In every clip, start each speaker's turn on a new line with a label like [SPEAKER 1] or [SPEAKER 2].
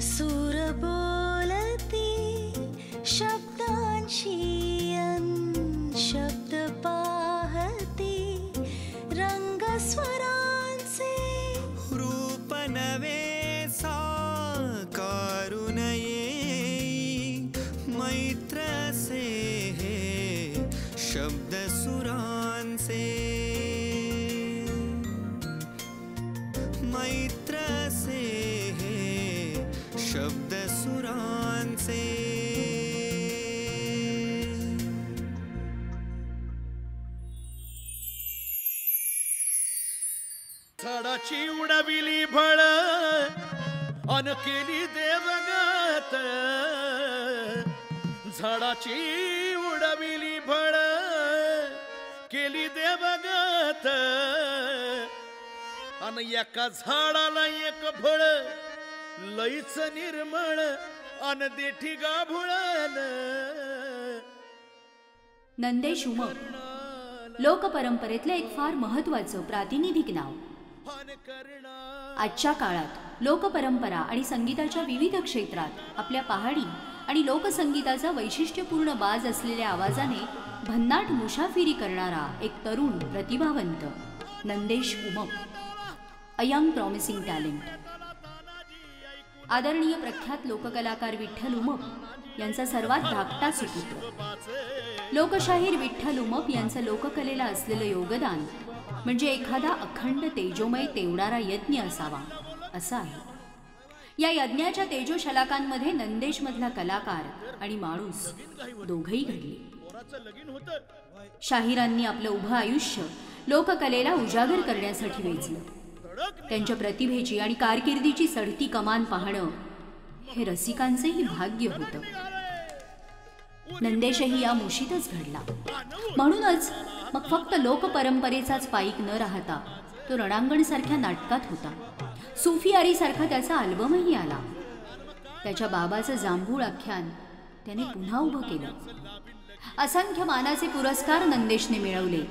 [SPEAKER 1] सूर बोलती शब्दांशी शब्द पाहती रंग स्वरांचे
[SPEAKER 2] रूप नवे साकारू नये मैत्र से हे शब्द सुरांचे मैत्र से हे शब्द सुरांचे
[SPEAKER 3] झाडाची उडविली फळ अन केली देवगत झाडाची उडविली फळ केली देवगत अन एका झाडाला एक फळ लईच निर्मळ अन देठी गाभुळन
[SPEAKER 4] नंदेश उमप लोकपरंपरेतलं एक फार महत्त्वाचं प्रातिनिधिक नाव. आजच्या काळात लोकपरंपरा आणि संगीताच्या विविध क्षेत्रात आपल्या पहाडी आणि लोकसंगीताचा वैशिष्ट्यपूर्ण बाज असलेल्या आवाजाने भन्नाट मुसाफिरी करणारा एक तरुण प्रतिभावंत Nandesh Umap, a young promising talent. आदरणीय प्रख्यात लोककलाकार विठ्ठल उमप यांचा सर्वात धाकटा सुपुत्र. लोकशाहीर विठ्ठल उमप यांचं लोककलेला असलेलं योगदान म्हणजे एखादा अखंड तेजोमय तेवणारा यज्ञ असावा असं आहे. या यज्ञाच्या तेजोशलाकांमध्ये नंदेशमधला कलाकार आणि माणूस दोघंही घडले. शाहिरांनी आपलं उभं आयुष्य लोककलेला उजागर करण्यासाठी वेचलं. त्यांच्या प्रतिभेची आणि कारकिर्दीची चढती कमान पाहणं हे रसिकांचेही भाग्य होतं. नंदेशही या मुशीतच घडला. म्हणूनच मग फक्त लोकपरंपरेचाच पाईक न राहता तो रणांगणसारख्या नाटकात होता. सुफी आरीसारखा त्याचा अल्बमही आला. त्याच्या बाबाचं जांभूळ आख्यान त्याने पुन्हा उभं केलं. असंख्य मानाचे पुरस्कार नंदेशने मिळवले.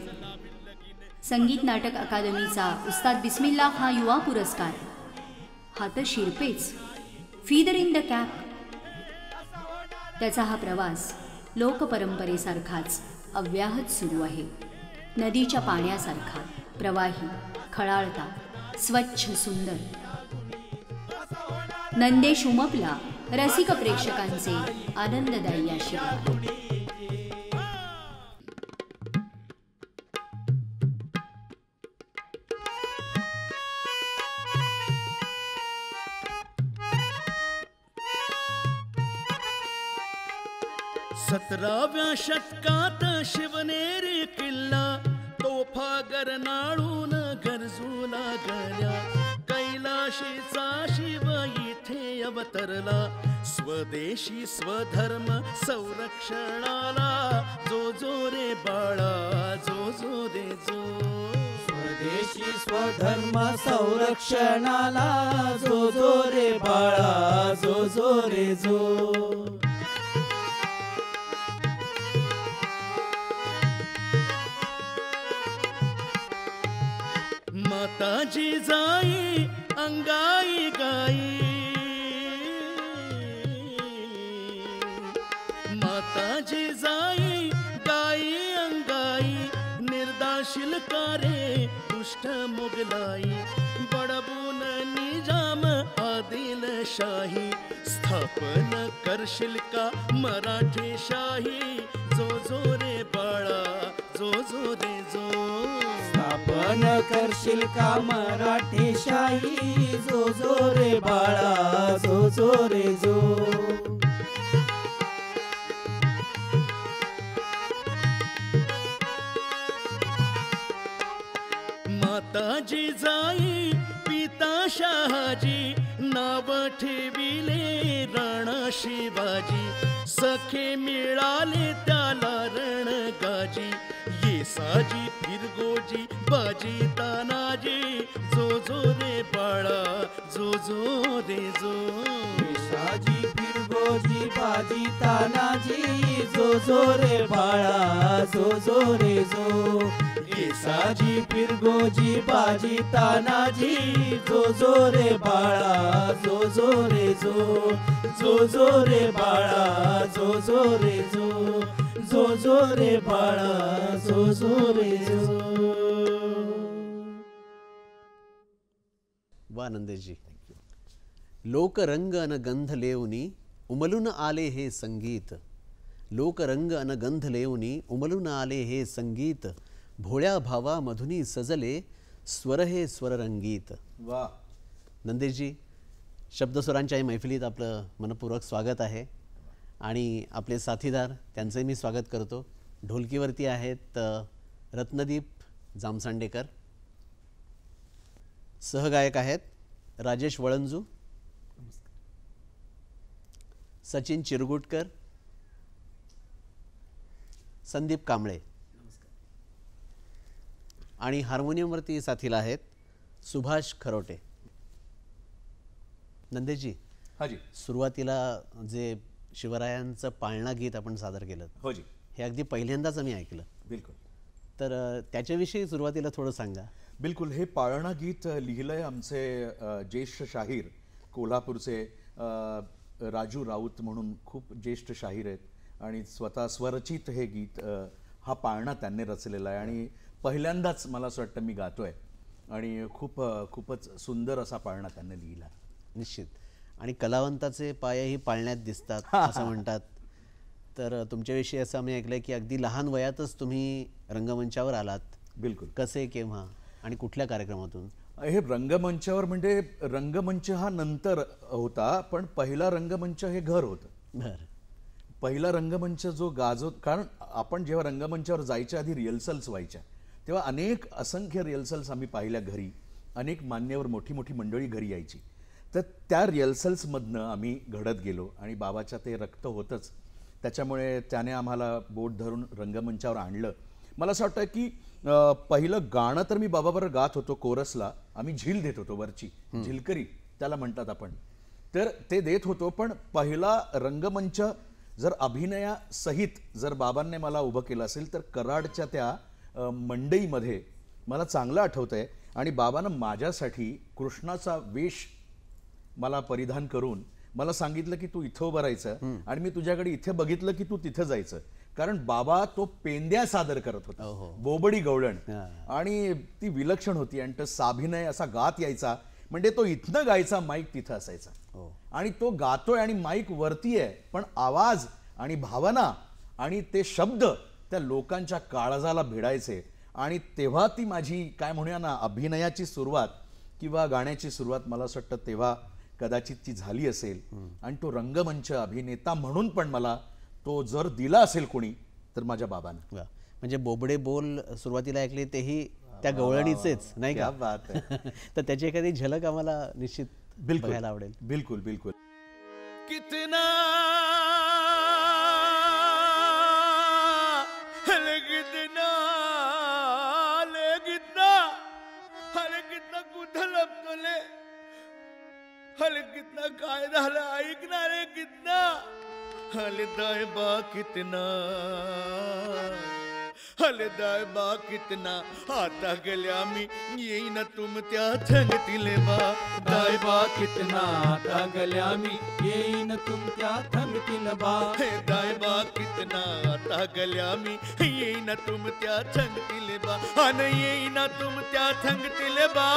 [SPEAKER 4] संगीत नाटक अकादमीचा उस्ताद बिस्मिल्ला हा युवा पुरस्कार, हा तर शिरपेच, फीदर इन द कॅप. त्याचा हा प्रवास लोकपरंपरेसारखाच अव्याहत सुरू आहे. नदीच्या पाण्यासारखा प्रवाही, खळाळता, स्वच्छ, सुंदर. नंदेश उमपला रसिक प्रेक्षकांचे आनंददायी आशीर्वाद.
[SPEAKER 3] सतराव्या शतकात शिवनेरी किल्ला तोफा गरनाळून गरजू लागल्या. कैलाशीचा शिव इथे अवतरला. स्वदेशी स्वधर्म संरक्षणाला जो जो रे बाळा, जो जो रे जो.
[SPEAKER 5] स्वदेशी स्वधर्म संरक्षणाला जो जो रे बाळा, जो जो रे जो.
[SPEAKER 3] माताजी जाई अंगाई गाई, माताजी जाई गाई अंगाई. निर्दाशील कारे दुष्ट मुगलाई. बडबून निजाम आदिलशाही. स्थापन करशील का मराठी शाही. जो जो रे बाळा, जो जो रे जो.
[SPEAKER 5] स्थापन करशील का मराठी शाही. जो जो रे बाळा, जो जो रे जो.
[SPEAKER 3] माताजी जाई पिता शहाजी. नाव ठेविले राणा शिवाजी. सखे मिळाले त्याला रणगाजी. ये साजी फिरगोजी बाजी तानाजी. जो जो रे बाळा, जो जो रे जो.
[SPEAKER 5] साजी फिरगो फिरगोजी बाजी तानाजी जो जो रे बाळा जो जो रे जो येसाजी फिरगोजी बाजी तानाजी जो जो रे बाळा जो जो रे जो रे बाळा जो रे जो रे बाळा जो रे
[SPEAKER 6] वा नंदेशजी. लोकरंग अन गंध लेवनी उमलून आले हे संगीत. लोकरंग अन गंध लेवनी उमलून आले हे संगीत. भोळ्या भावा मधुनी सजले स्वर हे स्वररंगीत.
[SPEAKER 5] वा.
[SPEAKER 6] नंदेशजी, शब्दस्वरांच्या या मैफिलीत आपलं मनपूर्वक स्वागत आहे. आणि आपले साथीदार त्यांचे मी स्वागत करतो. ढोलकीवरती आहेत रत्नदीप जामसांडेकर. सहगायक आहेत राजेश वळंजू, सचिन चिरगुटकर, संदीप कांबळे. आणि हार्मोनियमवरती साथीला आहेत सुभाष खरोटे. नंदेशजी,
[SPEAKER 7] हाजी,
[SPEAKER 6] सुरुवातीला जे शिवरायांचं पाळणा गीत आपण सादर केलं,
[SPEAKER 7] हो जी,
[SPEAKER 6] हे अगदी पहिल्यांदाच मी ऐकलं.
[SPEAKER 7] बिलकुल.
[SPEAKER 6] तर त्याच्याविषयी सुरुवातीला थोडं सांगा.
[SPEAKER 7] बिलकुल. हे पाळणा गीत लिहिलंय आमचे ज्येष्ठ शाहीर कोल्हापूरचे राजू राऊत म्हणून खूप ज्येष्ठ शाहीर आहेत आणि स्वतः स्वरचित हे गीत हा पाळणा त्यांनी रचलेला आहे आणि पहिल्यांदाच मला असं वाटतं मी गातोय आणि खूपच सुंदर असा पाळणा त्यांनी लिहिला.
[SPEAKER 6] निश्चित. आणि कलावंताचे पायही पाळण्यात दिसतात असं म्हणतात. तर तुमच्याविषयी असं आम्ही ऐकलंय की अगदी लहान वयातच तुम्ही रंगमंचावर आलात.
[SPEAKER 7] बिलकुल.
[SPEAKER 6] कसे, केव्हा आणि कुठल्या कार्यक्रमातून?
[SPEAKER 7] हे रंगमंचावर म्हणजे रंगमंच हा नंतर होता, पण पहिला रंगमंच हे घर होतं.
[SPEAKER 6] बरं.
[SPEAKER 7] पहिला रंगमंच जो गाजो, कारण आपण जेव्हा रंगमंचावर जायच्या आधी रिहर्सल्स व्हायच्या तेव्हा अनेक असंख्य रिहर्सल्स आम्ही पाहिल्या घरी. अनेक मान्यवर मोठी मोठी मंडळी घरी यायची. तर त्या रिहर्सल्समधनं आम्ही घडत गेलो आणि बाबाच्या ते रक्त होतंच, त्याच्यामुळे त्याने आम्हाला बोट धरून रंगमंचावर आणलं. मला असं वाटतं की पहिलं गाणं तर मी बाबाबरोबर गात होतो. कोरसला आम्ही झील देत होतो, वरची झिलकरी त्याला म्हणतात आपण, तर ते देत होतो. पण पहिला रंगमंच जर अभिनयासहित जर बाबांनी मला उभं केलं असेल तर कराडच्या त्या मंडईमध्ये मला चांगलं आठवतं आहे. आणि बाबानं माझ्यासाठी कृष्णाचा वेश मला परिधान करून मला सांगितलं की तू इथं उभं राहायचं आणि मी तुझ्याकडे इथे बघितलं की तू तिथं जायचं. कारण बाबा तो पेंद्या सादर करत होता, बोबडी गवळण, आणि ती विलक्षण होती. आणि तो साभिनय असा गात यायचा, म्हणजे तो इथनं गायचा, माईक तिथं असायचा. आणि तो गातोय आणि माईक वरती आहे, पण आवाज आणि भावना आणि ते शब्द त्या लोकांच्या काळजाला भिडायचे. आणि तेव्हा ती माझी काय म्हणूया ना अभिनयाची सुरुवात किंवा गाण्याची सुरुवात मला असं वाटतं तेव्हा कदाचित ती झाली असेल. आणि तो रंगमंच अभिनेता म्हणून पण मला तो जर दिला असेल कोणी तर माझ्या बाबांना.
[SPEAKER 6] म्हणजे बोबडे बोल सुरुवातीला ऐकले तेही त्या गवळणीचेच, नाही का?
[SPEAKER 7] बात आहे.
[SPEAKER 6] तर त्याची एखादी झलक आम्हाला निश्चित बघायला आवडेल.
[SPEAKER 7] बिलकुल बिलकुल.
[SPEAKER 3] कितना हले कितना काय झालं ऐकणारे कितना हले दायबा कितना हले दायबा कितना आता गेल्या मी येईन तुम त्या थंगतीले बा
[SPEAKER 5] दायबा कितना आता गल्या मी येईन तुमच्या थंगतील बा
[SPEAKER 3] हे दायबा कितना आता गल्या मी येईन तुम त्या थंगतीले बा अन येईन तुम त्या थंगतीले बा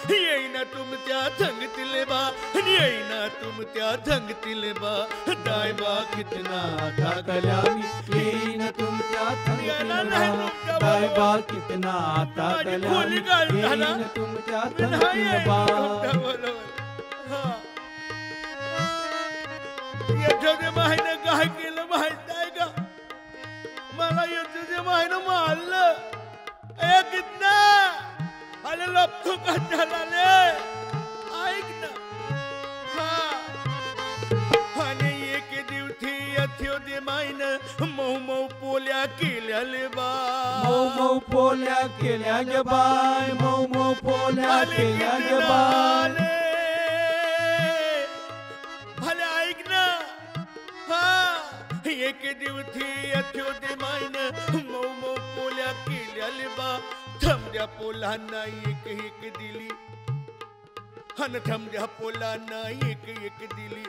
[SPEAKER 3] येईन तुम त्या थंगतीले बा येईन तुम त्या थंगतीले बा दायबा कितना
[SPEAKER 5] आता गल्या मी येईन तुमच्या थंगतील बा दायबा कितना आता गल्या मी येईन तुमच्या थंगतील बा.
[SPEAKER 3] यथोदे माहिनं काय केलं माहित आहे का? मला यथोदे माहिनं मारलं. ए कितना अरे लपतो का झाला ऐक ना. हा आणि एक दिवशी यथोदे माहिनं मऊ मऊ पोल्या केल्याले बा
[SPEAKER 5] मऊ मऊ पोल्या केल्या गे बाय मऊ मऊ पोल्या केल्या गे बाय.
[SPEAKER 3] भले ऐक ना एक दिवशी यथ्यो ते मायन मऊ मऊ पोल्या केल्याले बा थमद्या पोलांना एक एक दिली हन थमद्या पोलांना एक एक दिली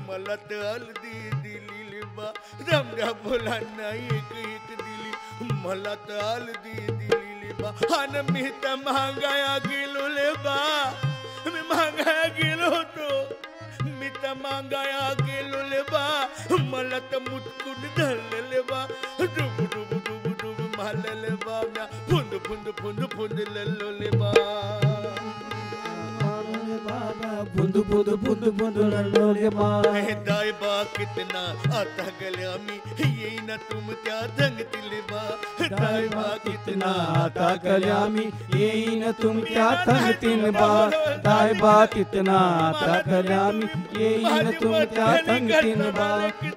[SPEAKER 3] मला तर हल्दी दिली बा थमद्या पोलांना एक एक दिली मला तर हल्दी दिली बा हन मी तर महागाया गेलो ले बा मी महागाया गेलो होतो मी तर महागाया गेलो ले बा मला तर मुटकून धरलेले बा डुबू डुबू डुबू डुबू मारलेले बा म्या फुंद फुंद फुंद फुंद लल्लोले बा
[SPEAKER 5] बुंदू बुंदू बुंदू बुंदू लल्लोले बा
[SPEAKER 3] दाय बा कितना आता गल्या मी येई ना तुम त्या धंगतील बा दाय बा
[SPEAKER 5] कितना आता कल्यामी येईन तुमच्या संगतीन बा दाय बा कितना आता कल्यामी येईन तुमच्या संगतीन बा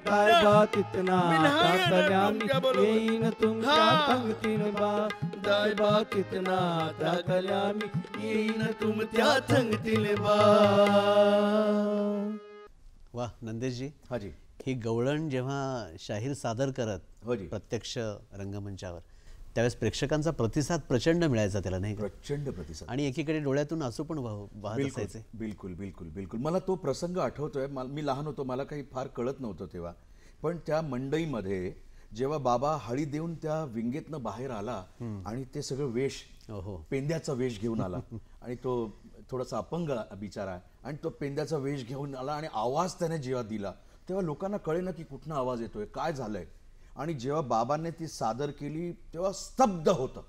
[SPEAKER 5] दाय बा कितना आता कल्यामी येईन तुमच्या संगतीन बा दाय बा कितना आता कल्यामी येईन तुमच्या संगतीन बा.
[SPEAKER 6] वा नंदेशजी,
[SPEAKER 7] हाजी,
[SPEAKER 6] ही गवळण जेव्हा शाहीर सादर करत
[SPEAKER 7] हो जी,
[SPEAKER 6] प्रत्यक्ष रंगमंचावर त्यावेळेस प्रेक्षकांचा प्रतिसाद प्रचंड मिळायचा त्याला, नाही का?
[SPEAKER 7] प्रचंड प्रतिसाद.
[SPEAKER 6] आणि एकीकडे डोळ्यातून आसू पण वाहत असायचे.
[SPEAKER 7] बिलकुल बिलकुल बिलकुल. मला तो प्रसंग आठवतोय. मी लहान होतो, मला काही फार कळत नव्हतं तेव्हा, पण त्या मंडईमध्ये जेव्हा बाबा हळी देऊन त्या विंगेतनं बाहेर आला आणि ते सगळं वेश, पेंद्याचा वेश घेऊन आला आणि तो थोडासा अपंग बिचारा, आणि तो पेंद्याचा वेश घेऊन आला आणि आवाज त्याने जेव्हा दिला तेव्हा लोकांना कळेना की कुठनं आवाज येतोय, काय झालंय. आणि जेव्हा बाबांनी ती सादर केली तेव्हा स्तब्ध होतं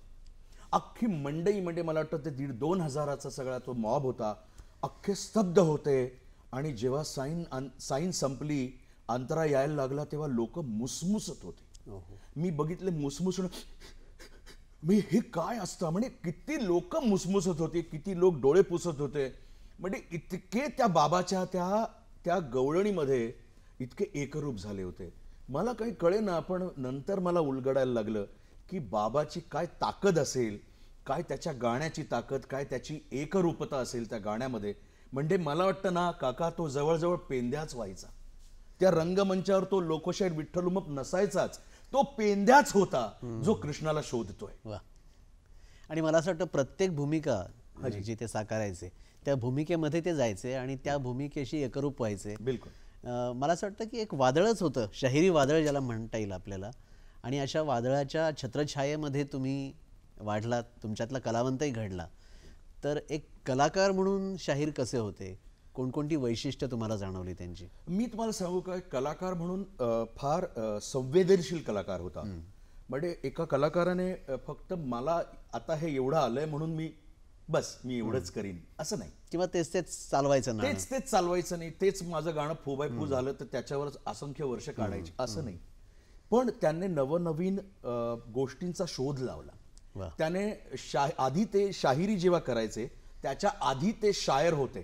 [SPEAKER 7] अख्खी मंडई. म्हणजे मला वाटतं ते 1,500-2 हजाराचा सगळा तो मॉब होता, अख्खे स्तब्ध होते. आणि जेव्हा साईन संपली, अंतरा यायला लागला, तेव्हा लोक मुसमुसत होते. मी बघितले मुसमुसून, मी हे काय असतं, म्हणजे किती लोक मुसमुसत होते, किती लोक डोळे पुसत होते. म्हणजे इतके त्या बाबाच्या त्या गवळणीमध्ये इतके एकरूप झाले होते. मला काही कळेना, पण नंतर मला उलगडायला लागलं की बाबाची काय ताकद असेल, काय त्याच्या गाण्याची ताकद, काय त्याची एकरूपता असेल त्या गाण्यामध्ये. म्हणजे मला वाटतं ना काका, तो जवळजवळ पेंद्याच व्हायचा. त्या रंगमंचावर तो लोकशाहीर विठ्ठल उमप नसायचाच, तो पेंद्याच होता जो कृष्णाला शोधतोय.
[SPEAKER 6] वा. आणि मला असं वाटतं प्रत्येक भूमिका जी ते साकारायचे त्या भूमिकेमध्ये ते जायचे आणि त्या भूमिकेशी एकरूप व्हायचे.
[SPEAKER 7] बिलकुल.
[SPEAKER 6] मला असं वाटतं की एक वादळच होतं, शाहिरी वादळ ज्याला म्हणता येईल आपल्याला. आणि अशा वादळाच्या छत्रछायेमध्ये तुम्ही वाढलात, तुमच्यातला कलावंतही घडला. तर एक कलाकार म्हणून शाहीर कसे होते, कोणकोणती वैशिष्ट्य तुम्हाला जाणवली त्यांची?
[SPEAKER 7] मी तुम्हाला सांगू का, कलाकार म्हणून फार संवेदनशील कलाकार होता. म्हणजे एका कलाकाराने फक्त मला आता हे एवढं आलंय म्हणून मी एवढंच करीन असं नाही,
[SPEAKER 6] किंवा तेच चालवायचं नाही,
[SPEAKER 7] तेच चालवायचं नाही, तेच माझं गाणं फू बाय फू झालं तर त्याच्यावरच असंख्य वर्ष काढायची असं नाही. पण त्याने नवनवीन गोष्टींचा शोध लावला. त्याने आधी ते शाहिरी जेव्हा करायचे त्याच्या आधी ते शायर होते,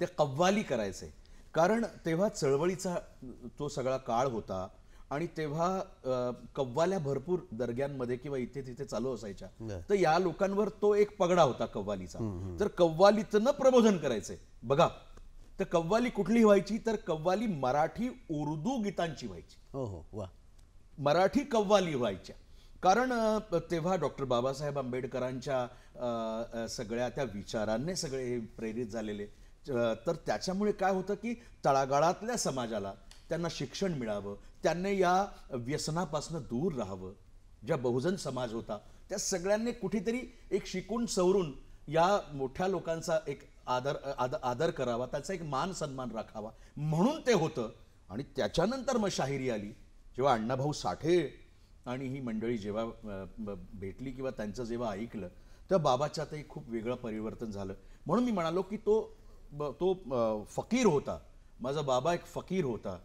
[SPEAKER 7] ते कव्वाली करायचे. कारण तेव्हा चळवळीचा तो सगळा काळ होता आणि तेव्हा कव्वाल्या भरपूर दर्ग्यांमध्ये किंवा इथे तिथे चालू असायच्या. तर या लोकांवर तो एक पगडा होता कव्वालीचा. तर कव्वालीचं प्रबोधन करायचंय बघा. तर कव्वाली कुठली व्हायची, तर कव्वाली मराठी उर्दू गीतांची व्हायची.
[SPEAKER 6] वा.
[SPEAKER 7] मराठी कव्वाली व्हायच्या. कारण तेव्हा डॉक्टर बाबासाहेब आंबेडकरांच्या सगळ्या त्या विचारांनी सगळे हे प्रेरित झालेले. तर त्याच्यामुळे काय होतं की तळागाळातल्या समाजाला त्यांना शिक्षण मिळावं, त्यांनी या व्यसनापासून दूर राहावं. ज्या बहुजन समाज होता त्या सगळ्यांनी कुठेतरी एक शिकून सवरून या मोठ्या लोकांचा एक आदर करावा, त्याचा एक मान सन्मान राखावा म्हणून ते होतं. आणि त्याच्यानंतर मग शाहिरी आली. जेव्हा अण्णाभाऊ साठे आणि ही मंडळी जेव्हा भेटली किंवा त्यांचं जेव्हा ऐकलं तेव्हा बाबाच्यातही खूप वेगळं परिवर्तन झालं. म्हणून मी म्हणालो की तो फकीर होता. माझा बाबा एक फकीर होता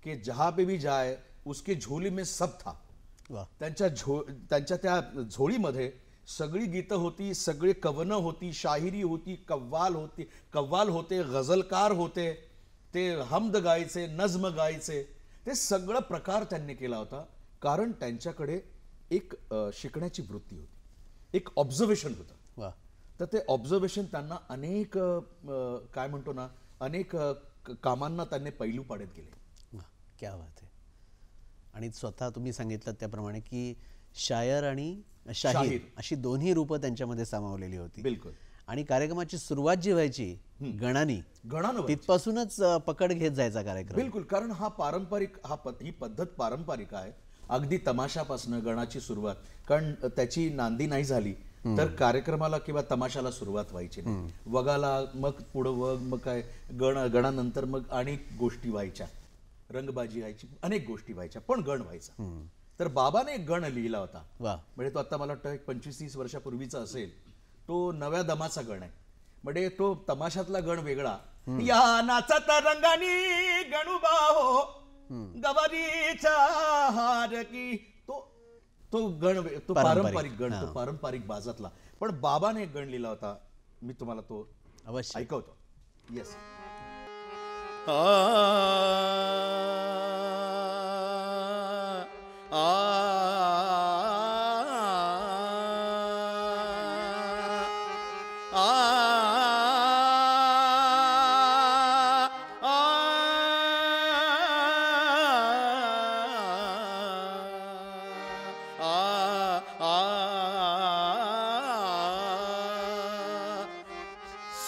[SPEAKER 7] की जहाँ पे भी जाए उसके झोली में सब था. त्यांच्या त्या झोळीमध्ये सगळी गीतं होती, सगळी कवनं होती, शाहिरी होती, कव्वाल होते, गझलकार होते, ते हमद गायचे, नज्म गायचे, ते सगळं प्रकार त्यांनी केला होता. कारण त्यांच्याकडे एक शिकण्याची वृत्ती होती, एक ऑब्झर्वेशन होतं. तर ते ऑब्झर्वेशन त्यांना अनेक काय म्हणतो ना, अनेक कामांना त्यांनी पैलू पाडत गेले.
[SPEAKER 6] क्या बात आहे. आणि स्वतः तुम्ही सांगितलं त्याप्रमाणे की शायर आणि शाहीर
[SPEAKER 7] शाहीर.
[SPEAKER 6] अशी दोन्ही रूपं त्यांच्यामध्ये सामावलेली होती.
[SPEAKER 7] बिलकुल.
[SPEAKER 6] आणि कार्यक्रमाची सुरुवात जी व्हायची गणानी,
[SPEAKER 7] गणानं
[SPEAKER 6] तिथपासूनच पकड घेत जायचा कार्यक्रम.
[SPEAKER 7] बिलकुल. कारण हा पारंपरिक ही पद्धत पारंपरिक आहे. अगदी तमाशापासून गणाची सुरुवात, कारण त्याची नांदी नाही झाली तर कार्यक्रमाला किंवा तमाशाला सुरुवात व्हायची नाही. वगाला मग पुढं वग, मग काय गणानंतर मग अनेक गोष्टी व्हायच्या, रंगबाजी व्हायची, अनेक गोष्टी व्हायच्या, पण गण व्हायचा. तर बाबाने एक गण लिहिला होता.
[SPEAKER 6] वा.
[SPEAKER 7] म्हणजे तो आता मला वाटतं 25-30 वर्षापूर्वीचा असेल. तो नव्या दमाचा गण आहे. म्हणजे तो तमाशातला गण वेगळा. या नाचत रंगानी गणुबा हो गवारीचा हार की, तो गण, तो पारंपरिक गण, तो पारंपरिक बाजातला. पण बाबाने एक गण लिहिला होता, मी तुम्हाला तो
[SPEAKER 6] अवश्य
[SPEAKER 7] ऐकवतो. येस.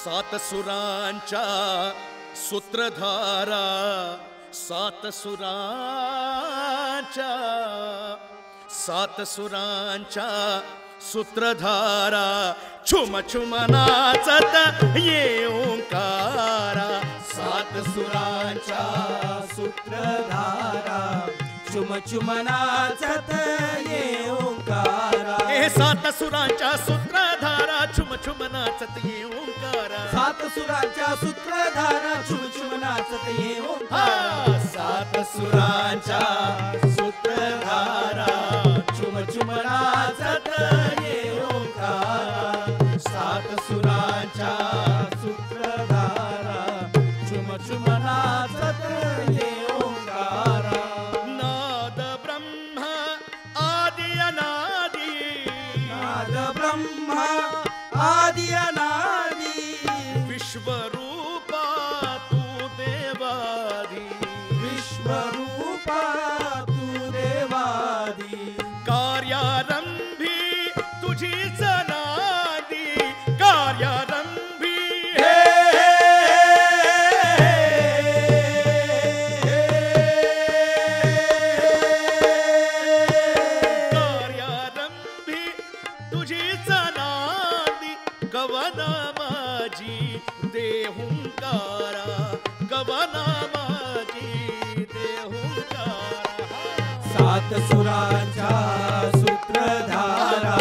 [SPEAKER 3] सात सुरांच्या सूत्रधारा, सात सुरांच्या सूत्रधारा, छुम छुम नाचत ये ओंकारा.
[SPEAKER 5] सात सुरांच्या सूत्रधारा, चुम चुम नाचत ये ओंकारा.
[SPEAKER 3] हे सात सुरांच्या सूत्रधारा, छुम छुम नाचत ये ओंकारा.
[SPEAKER 5] सात सुरांच्या सूत्रधारा, चुम चुम नाचत ये ओंकारा. सात सुरांच्या सूत्रधारा, चुम चुम नाचत ये ओंकारा. सात सुरांच्या सूत्रधारा, चुम चुम नाचत ये ओंकारा.
[SPEAKER 3] नाद ब्रह्म आदि अनादि,
[SPEAKER 5] नाद ब्रह्मा आदि अनादि,
[SPEAKER 3] विश्वरूपा तू देवादि.
[SPEAKER 5] विश्वरूपा तू देवादि.
[SPEAKER 3] कार्यारंभी तुझीच नादी, कार्यारंभी कार्यारंभी तुझीच नादी. गवना माझी देहुंकारा, गवना माझी देहुंकारा.
[SPEAKER 5] सात सुरांच्या सूत्रधारा,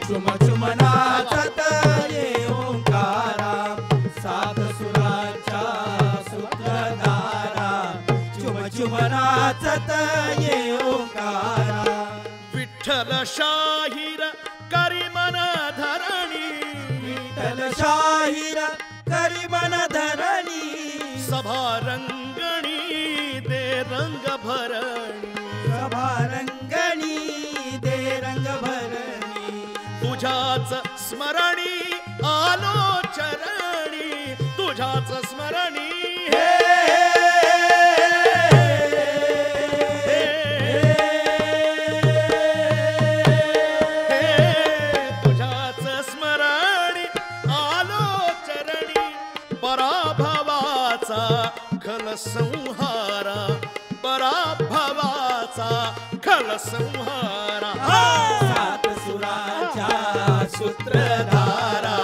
[SPEAKER 5] चुम चुम नाचत ये ओंकारा. सात सुरांच्या सूत्रधारा, चुम चुम नाचत ये ओंकारा.
[SPEAKER 3] विठ्ठल शाहीर करी मन धरणी,
[SPEAKER 5] विठ्ठल शाहीर करी मन धरणी.
[SPEAKER 3] सभा रंगणी दे रंग भरणी.
[SPEAKER 5] सभा रंगणी दे रंग भरणी.
[SPEAKER 3] तुझ्याच स्मरणी आलो चरणी, तुझ्याच स्मरणी तुझ्याच स्मरणी आलो चरणी. पराभवाचा खल संहारा, पराभवाचा खल संहारा.
[SPEAKER 5] सात सुरांच्या सूत्रधारा,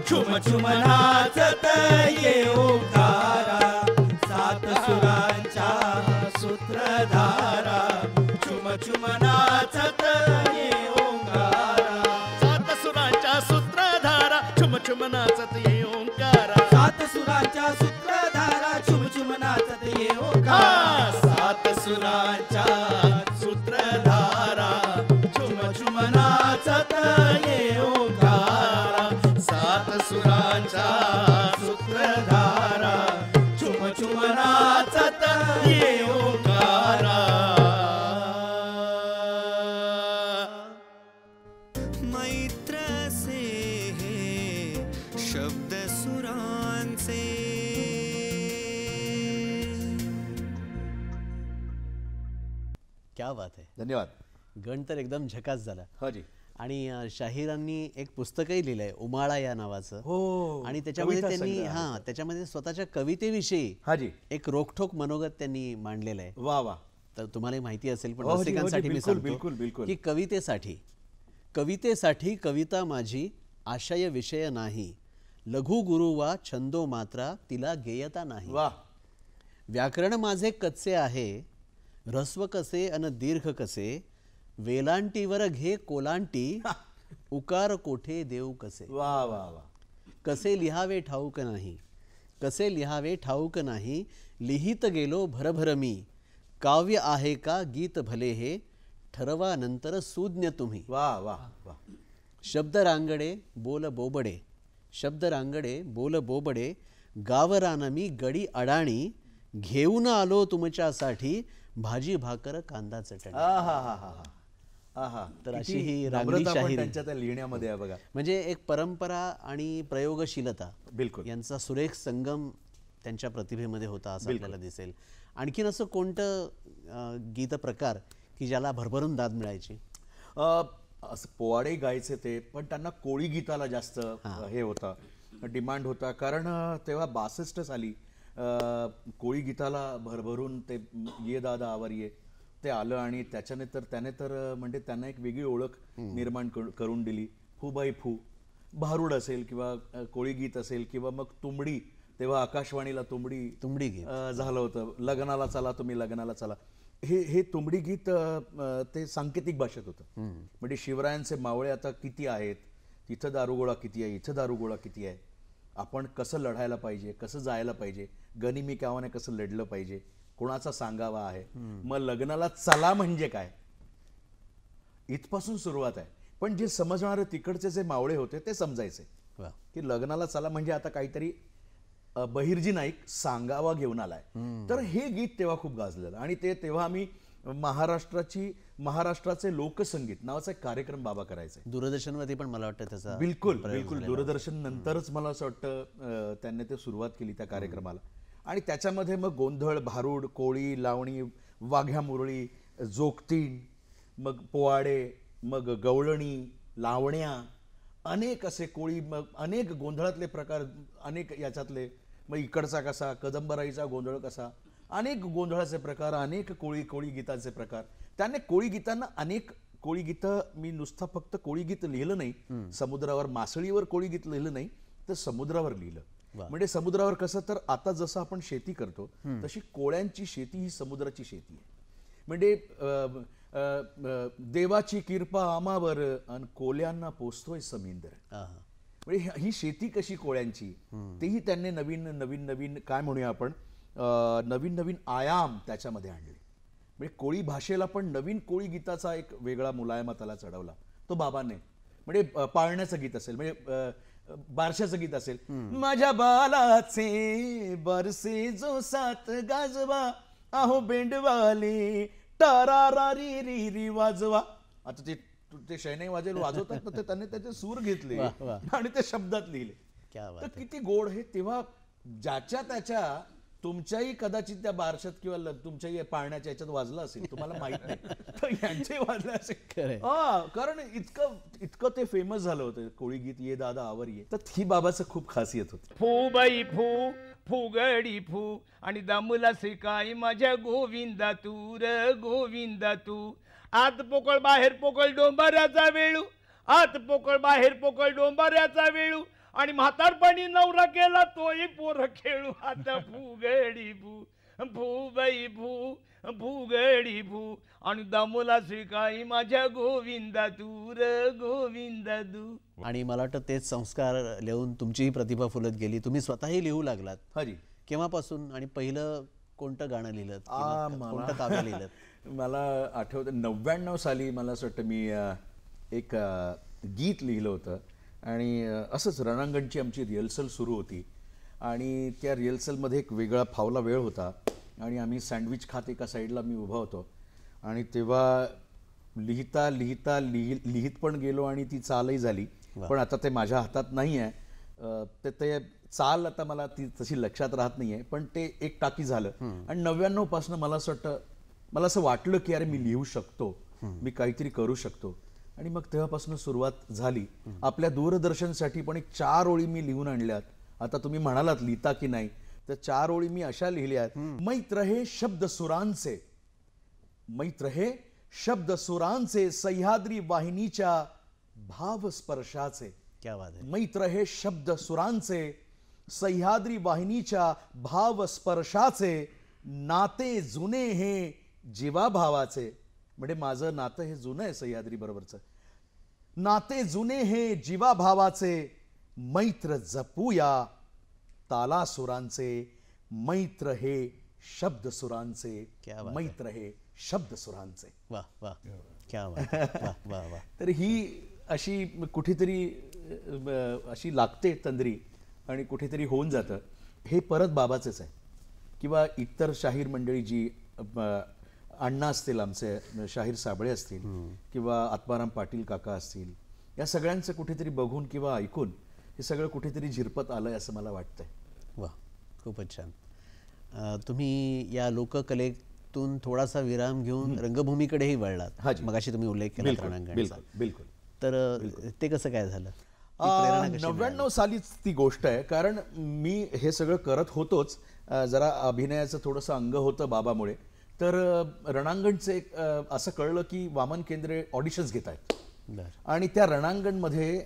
[SPEAKER 5] चुम चुम नाचत ये ओंकारा. सात सुरांच्या सूत्रधारा, चुम चुम नाचत ये ओंकारा.
[SPEAKER 3] सात सुरांच्या सूत्रधारा, छुम छुम नाचत ये ओंकारा.
[SPEAKER 5] सात सुरांच्या सूत्रधारा, चुम चुम नाचत ये ओंकारा. सात सुरांच्या सूत्रधारा, चुम चुम नाचत ये ओंकारा. सात सुरांच्या सूत्रधारा, चुम चुम नाचत ये ओंकारा.
[SPEAKER 2] मैत्र से हे शब्द सुरांचे.
[SPEAKER 6] क्या क्या बात आहे.
[SPEAKER 7] धन्यवाद.
[SPEAKER 6] गण तर एकदम झकास झाला.
[SPEAKER 7] हा जी.
[SPEAKER 6] आणि शाहिरांनी एक पुस्तकही लिहिलंय उमाळा या नावाचं.
[SPEAKER 7] हो.
[SPEAKER 6] आणि त्याच्यामध्ये
[SPEAKER 7] कविता
[SPEAKER 6] त्यांनी
[SPEAKER 7] संग्रह आहे.
[SPEAKER 6] त्याच्यामध्ये स्वतःच्या कवितेविषयी
[SPEAKER 7] हा जी.
[SPEAKER 6] एक रोखठोक मनोगत त्यांनी मांडलेलं आहे.
[SPEAKER 7] वा वा.
[SPEAKER 6] तर तुम्हाला माहिती असेल पण
[SPEAKER 7] हो जी,
[SPEAKER 6] रसिकांसाठी मी
[SPEAKER 7] बिलकुल,
[SPEAKER 6] सांगतो
[SPEAKER 7] बिलकुल, बिलकुल.
[SPEAKER 6] की कवितेसाठी कविता माझी आशय विषय नाही, लघु गुरु वा छंदो मात्रा तिला गेयता नाही.
[SPEAKER 7] वा.
[SPEAKER 6] व्याकरण माझे कच्चे आहे, ऱ्हस्व कसे अन दीर्घ कसे, वेलांटीवर घे कोलांटी, उकार कोठे देऊ कसे.
[SPEAKER 7] वा वा वा.
[SPEAKER 6] कसे लिहावे ठाऊक नाही, कसे लिहावे ठाऊक नाही, लिहित गेलो भरभर मी, काव्य आहे का गीत भले हे, ठरवा नंतर सुज्ञ तुम्ही.
[SPEAKER 7] वा वा वा.
[SPEAKER 6] शब्द रांगडे बोल बोबडे, शब्द रांगडे बोल बोबडे, गावरान मी गडी अडाणी, घेऊन आलो तुमच्यासाठी भाजी भाकर कांदा चटणी. तर अशी ही रांगडी शाहिरी
[SPEAKER 7] त्यांच्या त्या लिहिण्यामध्ये आहे बघा.
[SPEAKER 6] म्हणजे एक परंपरा आणि प्रयोगशीलता
[SPEAKER 7] बिलकुल
[SPEAKER 6] यांचा सुरेख संगम त्यांच्या प्रतिभेमध्ये होता असं आपल्याला दिसेल. आणखीन असं कोणतं गीत प्रकार की ज्याला भरभरून दाद मिळायची?
[SPEAKER 7] असं पोवाडे गायचे ते, पण त्यांना कोळी गीताला जास्त हे होता, डिमांड होता. कारण तेव्हा 62 साली कोळी गीताला भरभरून ते ये दादा आवर ये ते आलं आणि त्याच्याने तर त्याने तर म्हणजे त्यांना एक वेगळी ओळख निर्माण करून दिली. फू बाई फू, भारूड असेल किंवा कोळी गीत असेल किंवा मग तुंबडी, तेव्हा आकाशवाणीला तुंबडी
[SPEAKER 6] गीत
[SPEAKER 7] झालं होतं. लग्नाला चला तुम्ही लग्नाला चला, हे तुंबडी गीत ते सांकेतिक भाषेत होतं. म्हणजे शिवरायांचे मावळे आता किती आहेत, तिथं दारुगोळा किती आहे, इथं दारुगोळा किती आहे, आपण कसं लढायला पाहिजे, कसं जायला पाहिजे, गनिमी कावाने कसं लढलं पाहिजे, कोणाचा सांगावा आहे, मग लग्नाला चला म्हणजे काय, इथपासून सुरुवात आहे. पण जे समजणारे तिकडचे जे मावळे होते ते समजायचे की लग्नाला चला म्हणजे आता काहीतरी बहिर्जी नाईक सांगावा घेऊन आलाय. तर हे गीत तेव्हा खूप गाजलेलं. आणि ते तेव्हा आम्ही महाराष्ट्राचे लोकसंगीत नावाचा एक कार्यक्रम बाबा करायचे
[SPEAKER 6] दूरदर्शनवरती पण, मला वाटतं त्याचा
[SPEAKER 7] बिलकुल दूरदर्शन नंतरच मला असं वाटतं त्यांनी ते सुरुवात केली त्या कार्यक्रमाला. आणि त्याच्यामध्ये मग गोंधळ, भारूड, कोळी, लावणी, वाघ्या मुरळी, जोगतीण, मग पोवाडे, मग गवळणी, लावण्या, अनेक असे कोळी, मग अनेक गोंधळातले प्रकार, अनेक याच्यातले, मग इकडचा कसा, कदंबराईचा गोंधळ कसा, अनेक गोंधळाचे प्रकार, अनेक कोळी गीतांचे प्रकार. त्याने कोळी गीतांना अनेक कोळी गीतं, मी नुसतं फक्त कोळी गीत लिहिलं नाही, समुद्रावर मासळीवर कोळी गीत लिहिलं नाही, तर समुद्रावर लिहिलं. म्हणजे समुद्रावर कसं, तर आता जसं आपण शेती करतो तशी कोळ्यांची शेती ही समुद्राची शेती आहे. म्हणजे देवाची किरपा आमावर आणि कोल्यांना पोचतोय समुद्र. म्हणजे ही शेती कशी कोळ्यांची, तेही त्यांनी नवीन काय म्हणूया आपण, नवीन आयाम त्याच्यामध्ये आणले. म्हणजे कोळी भाषेला पण नवीन कोळी गीताचा एक वेगळा मुलायमा त्याला चढवला तो बाबांनी. म्हणजे पाळण्याचं गीत असेल, म्हणजे बारशाचं गीत असेल, माझ्या बालाचे बरसे जो सात गाजवा, आहो बेंडवाले टारा री री री वाजवा. आता ते शैनाई वाजवतात ना, ते त्यांनी त्याचे सूर घेतले आणि ते शब्दात लिहिले. तर किती गोड हे. तेव्हा ज्याच्या त्याच्या, तुमच्याही कदाचित त्या बारशात किंवा तुमच्याही पाळण्याच्या याच्यात वाजलं असेल, तुम्हाला माहित नाही, तर यांचे वाजलं असेल. कारण इतकं ते फेमस झालं होतं कोळी गीत, ये दादा आवर ये. तर ही बाबाचं खूप खासियत होती.
[SPEAKER 8] फू बाई फू, फुगडी फू, आणि दमला शिकाई माझ्या गोविंदा तू र गोविंदा तू. आत पोकळ बाहेर पोकळ डोंबाऱ्याचा वेळू, आत पोकळ बाहेर पोकळ डोंबाऱ्याचा वेळू, आणि म्हातारपणी नवरा केला तोही पोर खेळू. आता फुगडी फू, फू बाई फू, फुगडी फू, आणि दमला शिकाई माझ्या गोविंदा तू र गोविंदा तू.
[SPEAKER 6] आणि मला वाटतं तेच संस्कार लिहून तुमचीही प्रतिभा फुलत गेली, तुम्ही स्वतःही लिहू लागलात.
[SPEAKER 7] हरी,
[SPEAKER 6] केव्हापासून आणि पहिलं कोणतं गाणं लिहिलं, कोणतं काव्य लिहिलं?
[SPEAKER 7] मला आठवतं 99 साली मला असं वाटतं मी एक गीत लिहिलं होतं. आणि असंच रणांगणची आमची रिहर्सल सुरू होती आणि त्या रिहर्सलमध्ये एक वेगळा फावला वेळ होता आणि आम्ही सँडविच खात एका साईडला मी उभा होतो. आणि तेव्हा लिहित पण गेलो आणि ती चालही झाली. पण आता ते माझ्या हातात नाही आहे, ते चाल आता मला ती तशी लक्षात राहत नाही आहे, पण ते एक टाकी झालं. आणि 99 पासून मला असं वाटतं मला असं वाटलं की अरे मी लिहू शकतो, मी काहीतरी करू शकतो. आणि मग तेव्हापासून सुरुवात झाली. आपल्या दूरदर्शनसाठी पण एक 4 ओळी मी लिहून आणल्यात. आता तुम्ही म्हणालात लिहिता की नाही, तर 4 ओळी मी अशा लिहिल्यात. मैत्र हे शब्द सुरांचे, मैत्र हे शब्द सुरांचे, सह्याद्री वाहिनीच्या भावस्पर्शाचे.
[SPEAKER 6] क्या बात आहे.
[SPEAKER 7] मैत्र हे शब्द सुरांचे, सह्याद्री वाहिनीच्या भावस्पर्शाचे, नाते जुने हे जीवाभावाचे. म्हणजे माझं नातं हे जुनं आहे सह्याद्री बरोबरचं. नाते जुने हे जीवाभावाचे, मैत्र जपूया तालासुरांचे, मैत्र हे शब्द सुरांचे,
[SPEAKER 6] क्या बात
[SPEAKER 7] मैत्र हे शब्द सुरांचे.
[SPEAKER 6] वाह वाह, क्या बात आहे. वाह वाह वाह.
[SPEAKER 7] तर ही अशी कुठेतरी अशी लागते तंद्री आणि कुठेतरी होऊन जातं. हे परत बाबाचंच आहे. किंवा इतर शाहीर मंडळी जी अण्णा असतील, आमचे शाहीर साबळे असतील, किंवा आत्माराम पाटील काका असतील, या सगळ्यांचं कुठेतरी बघून किंवा ऐकून हे सगळं कुठेतरी झिरपत आलंय असं मला वाटतंय.
[SPEAKER 6] वा, खूपच छान. तुम्ही या लोककलेतून थोडासा विराम घेऊन रंगभूमीकडेही वळलात. मगाशी तुम्ही उल्लेख केला रणांगणचा.
[SPEAKER 7] बिलकुल.
[SPEAKER 6] तर ते कसं काय झालं?
[SPEAKER 7] 99 सालीच ती गोष्ट आहे. कारण मी हे सगळं करत होतोच, जरा अभिनयाचं थोडंसं अंग होतं बाबामुळे. तर रणांगणचे असं कळलं की वामन केंद्रे ऑडिशन्स घेत आहेत आणि त्या रणांगणमध्ये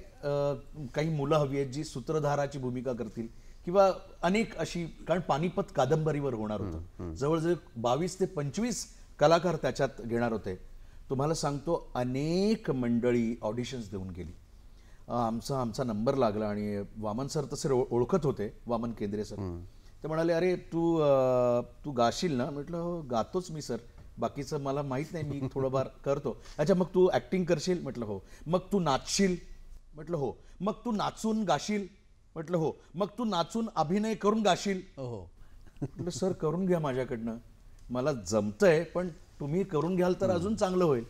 [SPEAKER 7] काही मुलं हवी आहेत जी सूत्रधाराची भूमिका करतील किंवा अनेक अशी, कारण पानिपत कादंबरीवर होणार होतं. जवळजवळ 22 ते 25 कलाकार त्याच्यात घेणार होते. तुम्हाला सांगतो अनेक मंडळी ऑडिशन्स देऊन गेली. आमचा नंबर लागला आणि वामन सर तसे ओळखत होते, वामन केंद्रे सर. ते म्हणाले अरे तू गाशील ना? म्हटलं हो गातोच मी सर, बाकीचं मला माहीत नाही, मी थोडंफार करतो. अच्छा मग तू ॲक्टिंग करशील? म्हटलं हो. मग तू नाचशील? म्हटलं हो. मग तू नाचून गाशील? म्हटलं हो. मग तू नाचून अभिनय करून गाशील? हो. म्हटलं सर करून घ्या माझ्याकडनं, मला जमतंय, पण तुम्ही करून घ्याल तर अजून चांगलं होईल.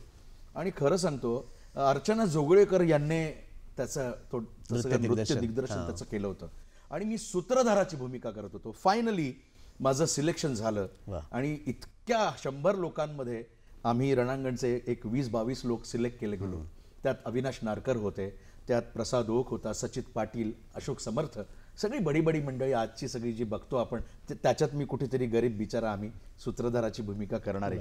[SPEAKER 7] आणि खरं सांगतो अर्चना जोगळेकर यांनी त्याचं नृत्य दिग्दर्शन त्याचं केलं होतं आणि मी सूत्रधाराची भूमिका करत होतो. फायनली माझं सिलेक्शन झालं आणि इतक्या 100 लोकांमध्ये आम्ही रणांगणचे एक 20-22 लोक सिलेक्ट केले गेलो. त्यात अविनाश नारकर होते, त्यात प्रसाद ओक होता, सचित पाटील, अशोक समर्थ, सगळी बडी बडी मंडळी आजची सगळी जी बघतो आपण, त्याच्यात मी कुठेतरी गरीब बिचारा आम्ही सूत्रधाराची भूमिका करणारे.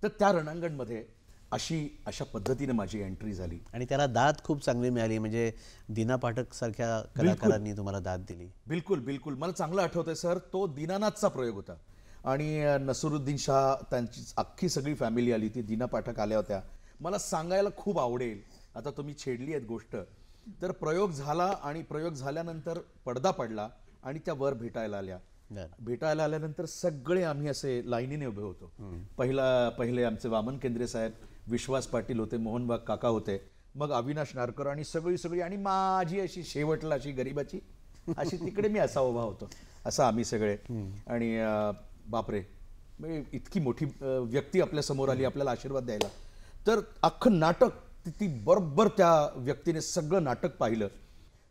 [SPEAKER 7] तर त्या रणांगणमध्ये अशा पद्धतीने माझी एंट्री झाली.
[SPEAKER 6] आणि त्याला दाद खूप चांगली मिळाली, म्हणजे दीना पाठक सारख्या कलाकारांनी तुम्हाला दाद दिली.
[SPEAKER 7] बिलकुल बिलकुल. मला चांगलं आठवतंय सर, तो दीनानाथचा प्रयोग होता आणि नसरुद्दीन शाह त्यांची अख्खी सगळी फॅमिली आली, ती दीना पाठक आल्या होत्या. मला सांगायला खूप आवडेल, आता तुम्ही छेडली आहेत गोष्ट. तर प्रयोग झाला आणि प्रयोग झाल्यानंतर पडदा पडला आणि त्या वर भेटायला आल्यानंतर सगळे आम्ही असे लाईनीने उभे होतो. पहिले आमचे वामन केंद्रे साहेब, विश्वास पाटील होते, मोहनबाग काका होते, मग अविनाश नारकर आणि सगळी आणि माझी अशी शेवटला अशी गरीबाची अशी तिकडे मी असा उभा होतो, असं आम्ही सगळे. आणि बापरे, म्हणजे इतकी मोठी व्यक्ती आपल्या समोर आली आपल्याला आशीर्वाद द्यायला. तर अख्खं नाटक ती बरोबर त्या व्यक्तीने सगळं नाटक पाहिलं.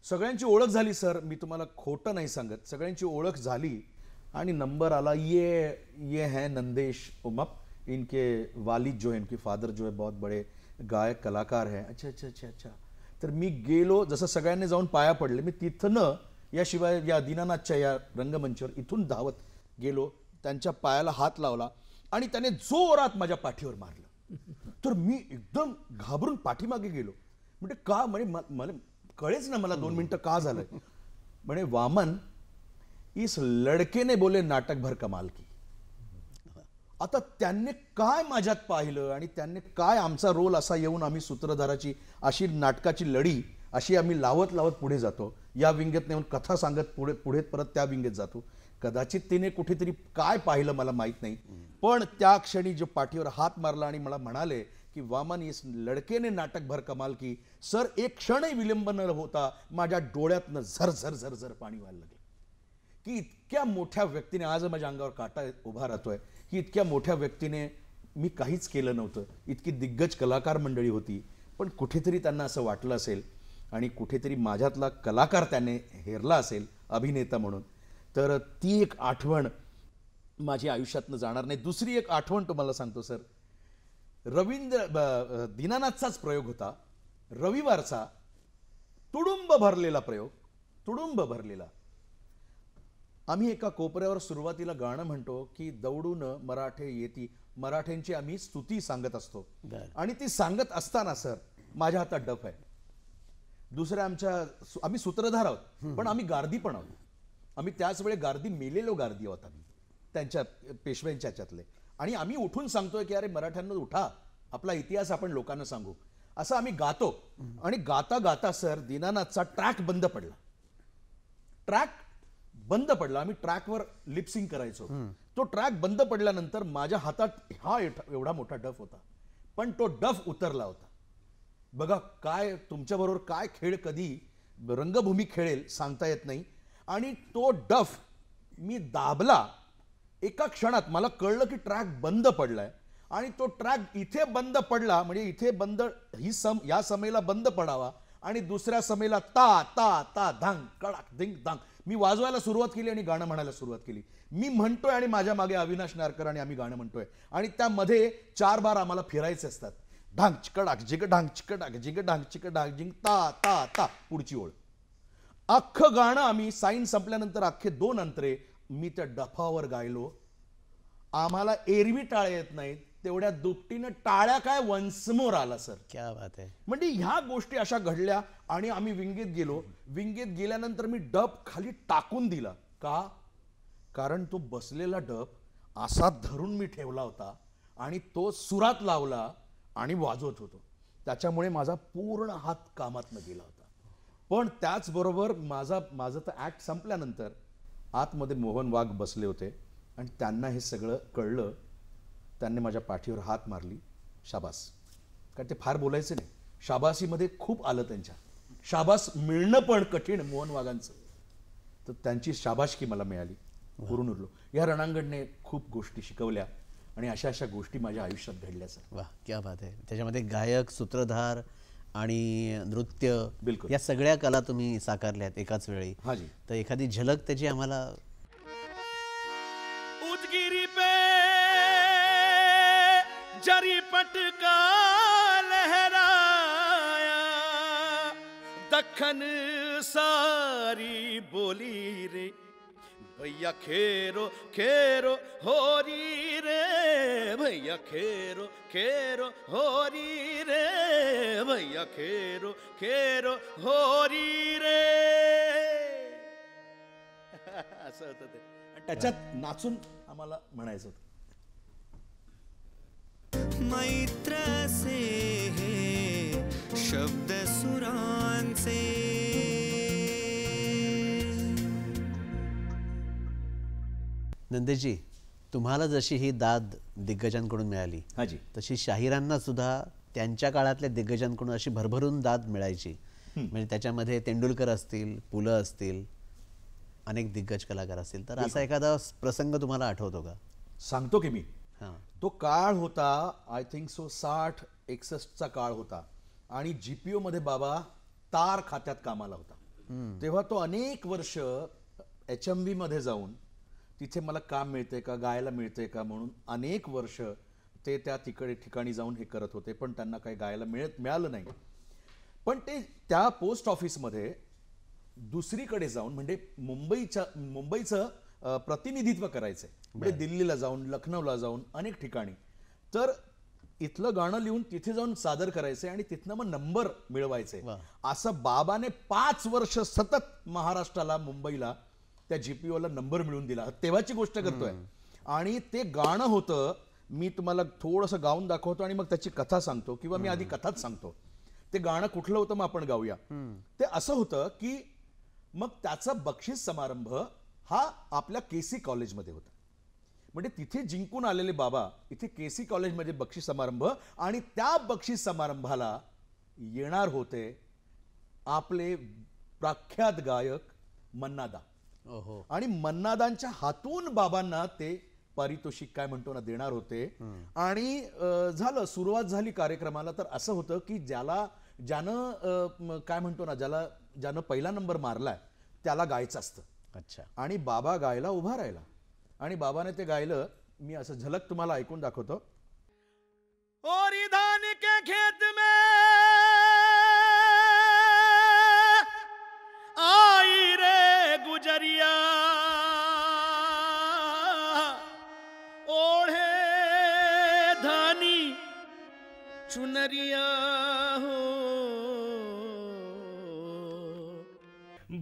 [SPEAKER 7] सगळ्यांची ओळख झाली सर, मी तुम्हाला खोटं नाही सांगत, सगळ्यांची ओळख झाली आणि नंबर आला, ये हैं नंदेश उमप, इनके वालिद जो है, इनके फादर जो है बहुत बड़े गायक कलाकार हैं. अच्छा. तर मी गेलो, जसं सगळ्यांनी जाऊन पाया पडले, मी तिथनं याशिवाय या दीनानाथच्या या रंगमंचावर इथून धावत गेलो, त्यांच्या पायाला हात लावला आणि त्याने जोरात माझ्या पाठीवर मारलं. तर मी एकदम घाबरून पाठीमागे गेलो. म्हणजे का? म्हणजे मला कळेच ना मला 2 मिनिटं का झालंय. म्हणे वामन, इस लड़के ने बोले नाटक भर कमाल की. आता त्यांनी काय माझ्यात पाहिलं आणि त्यांनी काय आमचा रोल असा येऊन आम्ही सूत्रधाराची अशी नाटकाची लढी अशी आम्ही लावत पुढे जातो. या विंगेत नेऊन कथा सांगत पुढे परत त्या विंगेत जातो. कदाचित तिने कुठेतरी काय पाहिलं मला माहित नाही, पण त्या क्षणी जो पाठीवर हात मारला आणि मला म्हणाले की वामन, इस लड़के ने नाटक भर कमाल की. सर, एक क्षणही विलंब न होता माझ्या डोळ्यातनं झर पाणी व्हायला लागलं. की इतक्या मोठ्या व्यक्तीने, आज माझ्या अंगावर काटा उभा राहतोय, की इतक्या मोठ्या व्यक्तीने मी काहीच केलं नव्हतं. इतकी दिग्गज कलाकार मंडळी होती, पण कुठेतरी त्यांना असं वाटलं असेल आणि कुठेतरी माझ्यातला कलाकार त्याने हेरला असेल अभिनेता म्हणून. तर ती एक आठवण माझी आयुष्यातनं जाणार नाही. दुसरी एक आठवण तुम्हाला सांगतो सर. दीनानाथचाच प्रयोग होता, रविवारचा, तुडुंब भरलेला प्रयोग, तुडुंब भरलेला. आम्ही एका कोपऱ्यावर सुरुवातीला गाणं म्हणतो की दौडून मराठे येती, मराठ्यांची आम्ही स्तुती सांगत असतो. आणि ती सांगत असताना सर माझ्या हातात डफ आहे. दुसऱ्या आम्ही सूत्रधार आहोत, पण आम्ही गार्दी पण आहोत. आम्ही त्याच वेळे गार्दी, मेलेलो गार्दी आहोत आम्ही, त्यांच्या पेशव्यांच्या ह्याच्यातले. आणि आम्ही उठून सांगतोय की अरे मराठ्यांना उठा, आपला इतिहास आपण लोकांना सांगू, असं आम्ही गातो. आणि गाता गाता सर दीनानाथचा ट्रॅक बंद पडला. ट्रॅक बंद पडला. आम्ही ट्रॅकवर लिपसिंग करायचो. तो ट्रॅक बंद पडल्यानंतर माझ्या हातात हा एवढा मोठा डफ होता, पण तो डफ उतरला होता. बघा काय तुमच्याबरोबर काय खेळ कधी रंगभूमी खेळेल सांगता येत नाही. आणि तो डफ मी दाबला. एका क्षणात मला कळलं की ट्रॅक बंद पडलाय. आणि तो ट्रॅक इथे बंद पडला म्हणजे इथे बंद, या समेला बंद पडावा आणि दुसऱ्या समेला ता ता ता धांग कडाक धिंग धांग. मी वाजवायला सुरुवात केली आणि गाणं म्हणायला सुरुवात केली. मी म्हणतोय आणि माझ्या मागे अविनाश नारकर आणि आम्ही गाणं म्हणतोय. आणि त्यामध्ये 4 बार आम्हाला फिरायचे असतात. ढांग चिकडाक जिग ढांग चिकडाक जिग ढांग चिकडाक जिंग ता ता ता. पुढची ओळ. अख्खं गाणं आम्ही साईन संपल्यानंतर अख्खे 2 अंतरे मी त्या डफावर गायलो. आम्हाला एरवी टाळ्या येत नाहीत, तेवढ्या दुपटीनं टाळ्या काय वन्समोर आला सर.
[SPEAKER 6] क्या बात आहे.
[SPEAKER 7] म्हणजे ह्या गोष्टी अशा घडल्या. आणि आम्ही विंगीत गेलो. विंगीत गेल्यानंतर मी डब खाली टाकून दिला. का? कारण तो बसलेला डब असा धरून मी ठेवला होता आणि तो सुरात लावला आणि वाजवत होतो. त्याच्यामुळे माझा पूर्ण हात कामातनं गेला होता. पण त्याचबरोबर माझं तर ऍक्ट संपल्यानंतर आतमध्ये मोहन वाघ बसले होते आणि त्यांना हे सगळं कळलं. त्यांनी माझ्या पाठीवर हात मारली. शाबास. कारण ते फार बोलायचे नाही. शाबासीमध्ये खूप आलं त्यांच्या. शाबास मिळणं पण कठीण मोहन वाघांचं. तर त्यांची शाबासकी मला मिळाली. पुरून उरलो. या रणांगणने खूप गोष्टी शिकवल्या आणि अशा अशा गोष्टी माझ्या आयुष्यात घडल्या सर.
[SPEAKER 6] वा, क्या बात आहे. त्याच्यामध्ये गायक, सूत्रधार आणि नृत्य,
[SPEAKER 7] बिलकुल,
[SPEAKER 6] या सगळ्या कला तुम्ही साकारल्यात एकाच वेळी.
[SPEAKER 7] हाँ जी.
[SPEAKER 6] तर एखादी झलक त्याची आम्हाला.
[SPEAKER 3] उदगिरी पे जरी पटका लहराया, दखन सारी बोली रे भैया खेरो खेरो होरी रे, भैया खेरो खेरो होरी रे, भैया खेरो खेरो होरी रे. असं होतं ते.
[SPEAKER 7] त्याच्यात नाचून आम्हाला म्हणायचं होतं.
[SPEAKER 2] मैत्र से है शब्द सुरांचे.
[SPEAKER 6] नंदेजी, तुम्हाला जशी ही दाद दिग्गजांकडून मिळाली,
[SPEAKER 7] हाजी,
[SPEAKER 6] तशी शाहिरांना सुद्धा त्यांच्या काळातल्या दिग्गजांकडून अशी भरभरून दाद मिळायची. म्हणजे त्याच्यामध्ये तेंडुलकर असतील, पुलं असतील, अनेक दिग्गज कलाकार असतील. तर असा एखादा प्रसंग तुम्हाला आठवतो का?
[SPEAKER 7] सांगतो की मी.
[SPEAKER 6] हां.
[SPEAKER 7] तो काळ होता आय थिंक सो 60-61चा काळ होता. आणि GPO मध्ये बाबा तार खात्यात कामाला होता. तेव्हा तो अनेक वर्ष HMV मध्ये जाऊन तिथे मला काम मिळते का, गायला मिळते का म्हणून अनेक वर्ष ते त्या ठिकाणी जाऊन हे करत होते. पण त्यांना काही गायला मिळालं नाही. पण ते त्या पोस्ट ऑफिसमध्ये दुसरीकडे जाऊन म्हणजे मुंबईचं प्रतिनिधित्व करायचंय. म्हणजे दिल्लीला जाऊन, लखनौला जाऊन, अनेक ठिकाणी. तर इथलं गाणं लिहून तिथे जाऊन सादर करायचंय आणि तिथनं मग नंबर मिळवायचे. असं बाबाने 5 वर्ष सतत महाराष्ट्राला, मुंबईला त्या GPOला नंबर मिळवून दिला. तेव्हाची गोष्ट करतोय. आणि ते गाणं होतं, मी तुम्हाला थोडंसं गाऊन दाखवतो आणि मग त्याची कथा सांगतो, किंवा मी आधी कथाच सांगतो. ते गाणं कुठलं होतं मग आपण गाऊया. ते असं होतं की मग त्याचा बक्षीस समारंभ हा आपल्या KC कॉलेजमध्ये होता. म्हणजे तिथे जिंकून आलेले बाबा इथे KC कॉलेजमध्ये बक्षीस समारंभ. आणि त्या बक्षीस समारंभाला येणार होते आपले प्रख्यात गायक मन्नादा. आणि मन्नादांच्या हातून बाबांना ते पारितोषिक काय म्हणतो ना देणार होते. आणि झालं, सुरुवात झाली कार्यक्रमाला. तर असं होतं की ज्यानं काय म्हणतो ना, ज्यानं पहिला नंबर मारलाय त्याला गायचं असतं.
[SPEAKER 6] अच्छा.
[SPEAKER 7] आणि बाबा गायला उभा राहिला. आणि बाबाने ते गायलं. मी असं झलक तुम्हाला ऐकून दाखवतो.
[SPEAKER 3] और धान के खेत में आई रे गुजरिया ओढ़े धानी चुनरिया हो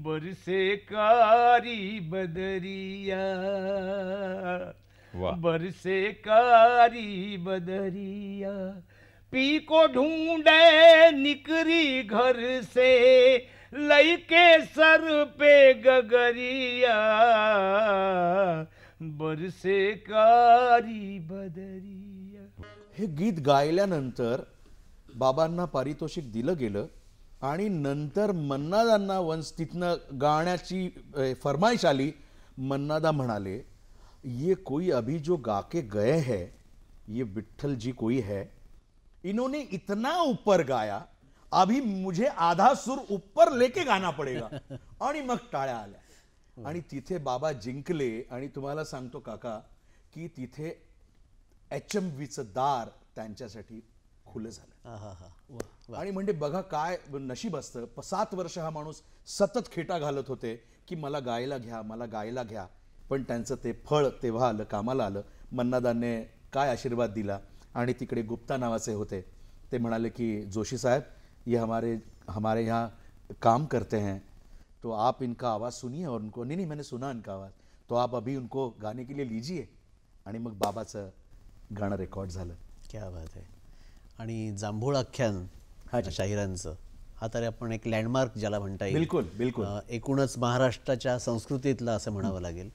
[SPEAKER 8] बरसे कारी बदरिया बरसे कारी बदरिया पी को ढूंढे निकरी घर से लईके सर पे गगरिया बरसे कारी बदरिया.
[SPEAKER 7] हे गीत गायल्यानंतर बाबांना पारितोषिक दिलं गेलं आणि नंतर मन्नादांना वंश तिथनं गाण्याची फरमाइश आली. मन्नादा म्हणाले, ये कोई अभी जो गा के गए हैं, ये विठ्ठल जी कोई है, इन्होंने इतना ऊपर गाया, अभी मुझे आधा सुर ऊपर लेके गाना पडेगा. आणि मग टाळ्या आल्या आणि तिथे बाबा जिंकले. आणि तुम्हाला सांगतो काका की तिथे HMVचं दार त्यांच्यासाठी खुलं झालं. आणि म्हणजे बघा काय नशीब असतं. 7 वर्ष हा माणूस सतत खेटा घालत होते की मला गायला घ्या, मला गायला घ्या. पण त्यांचं ते फळ तेव्हा आलं, कामाला आलं. मन्नादाने काय आशीर्वाद दिला. आणि तिकडे गुप्ता नावाचे होते, ते म्हणाले की जोशी साहेब ये हमारे यहाँ काम करते हैं, तो आप इनका आवाज़ सुनिए. और उनको नहीं मैंने सुना इनका आवाज़, तो आप अभी उनको गाने के लिए लीजिए. आणि मग बाबाचं गाणं रेकॉर्ड झालं.
[SPEAKER 6] क्या बात आहे. आणि जांभूळ आख्यान शाहिरांचं हा तर आपण एक लँडमार्क ज्याला म्हणता येईल.
[SPEAKER 7] बिलकुल बिलकुल.
[SPEAKER 6] एकूणच महाराष्ट्राच्या संस्कृतीतला असं म्हणावं लागेल.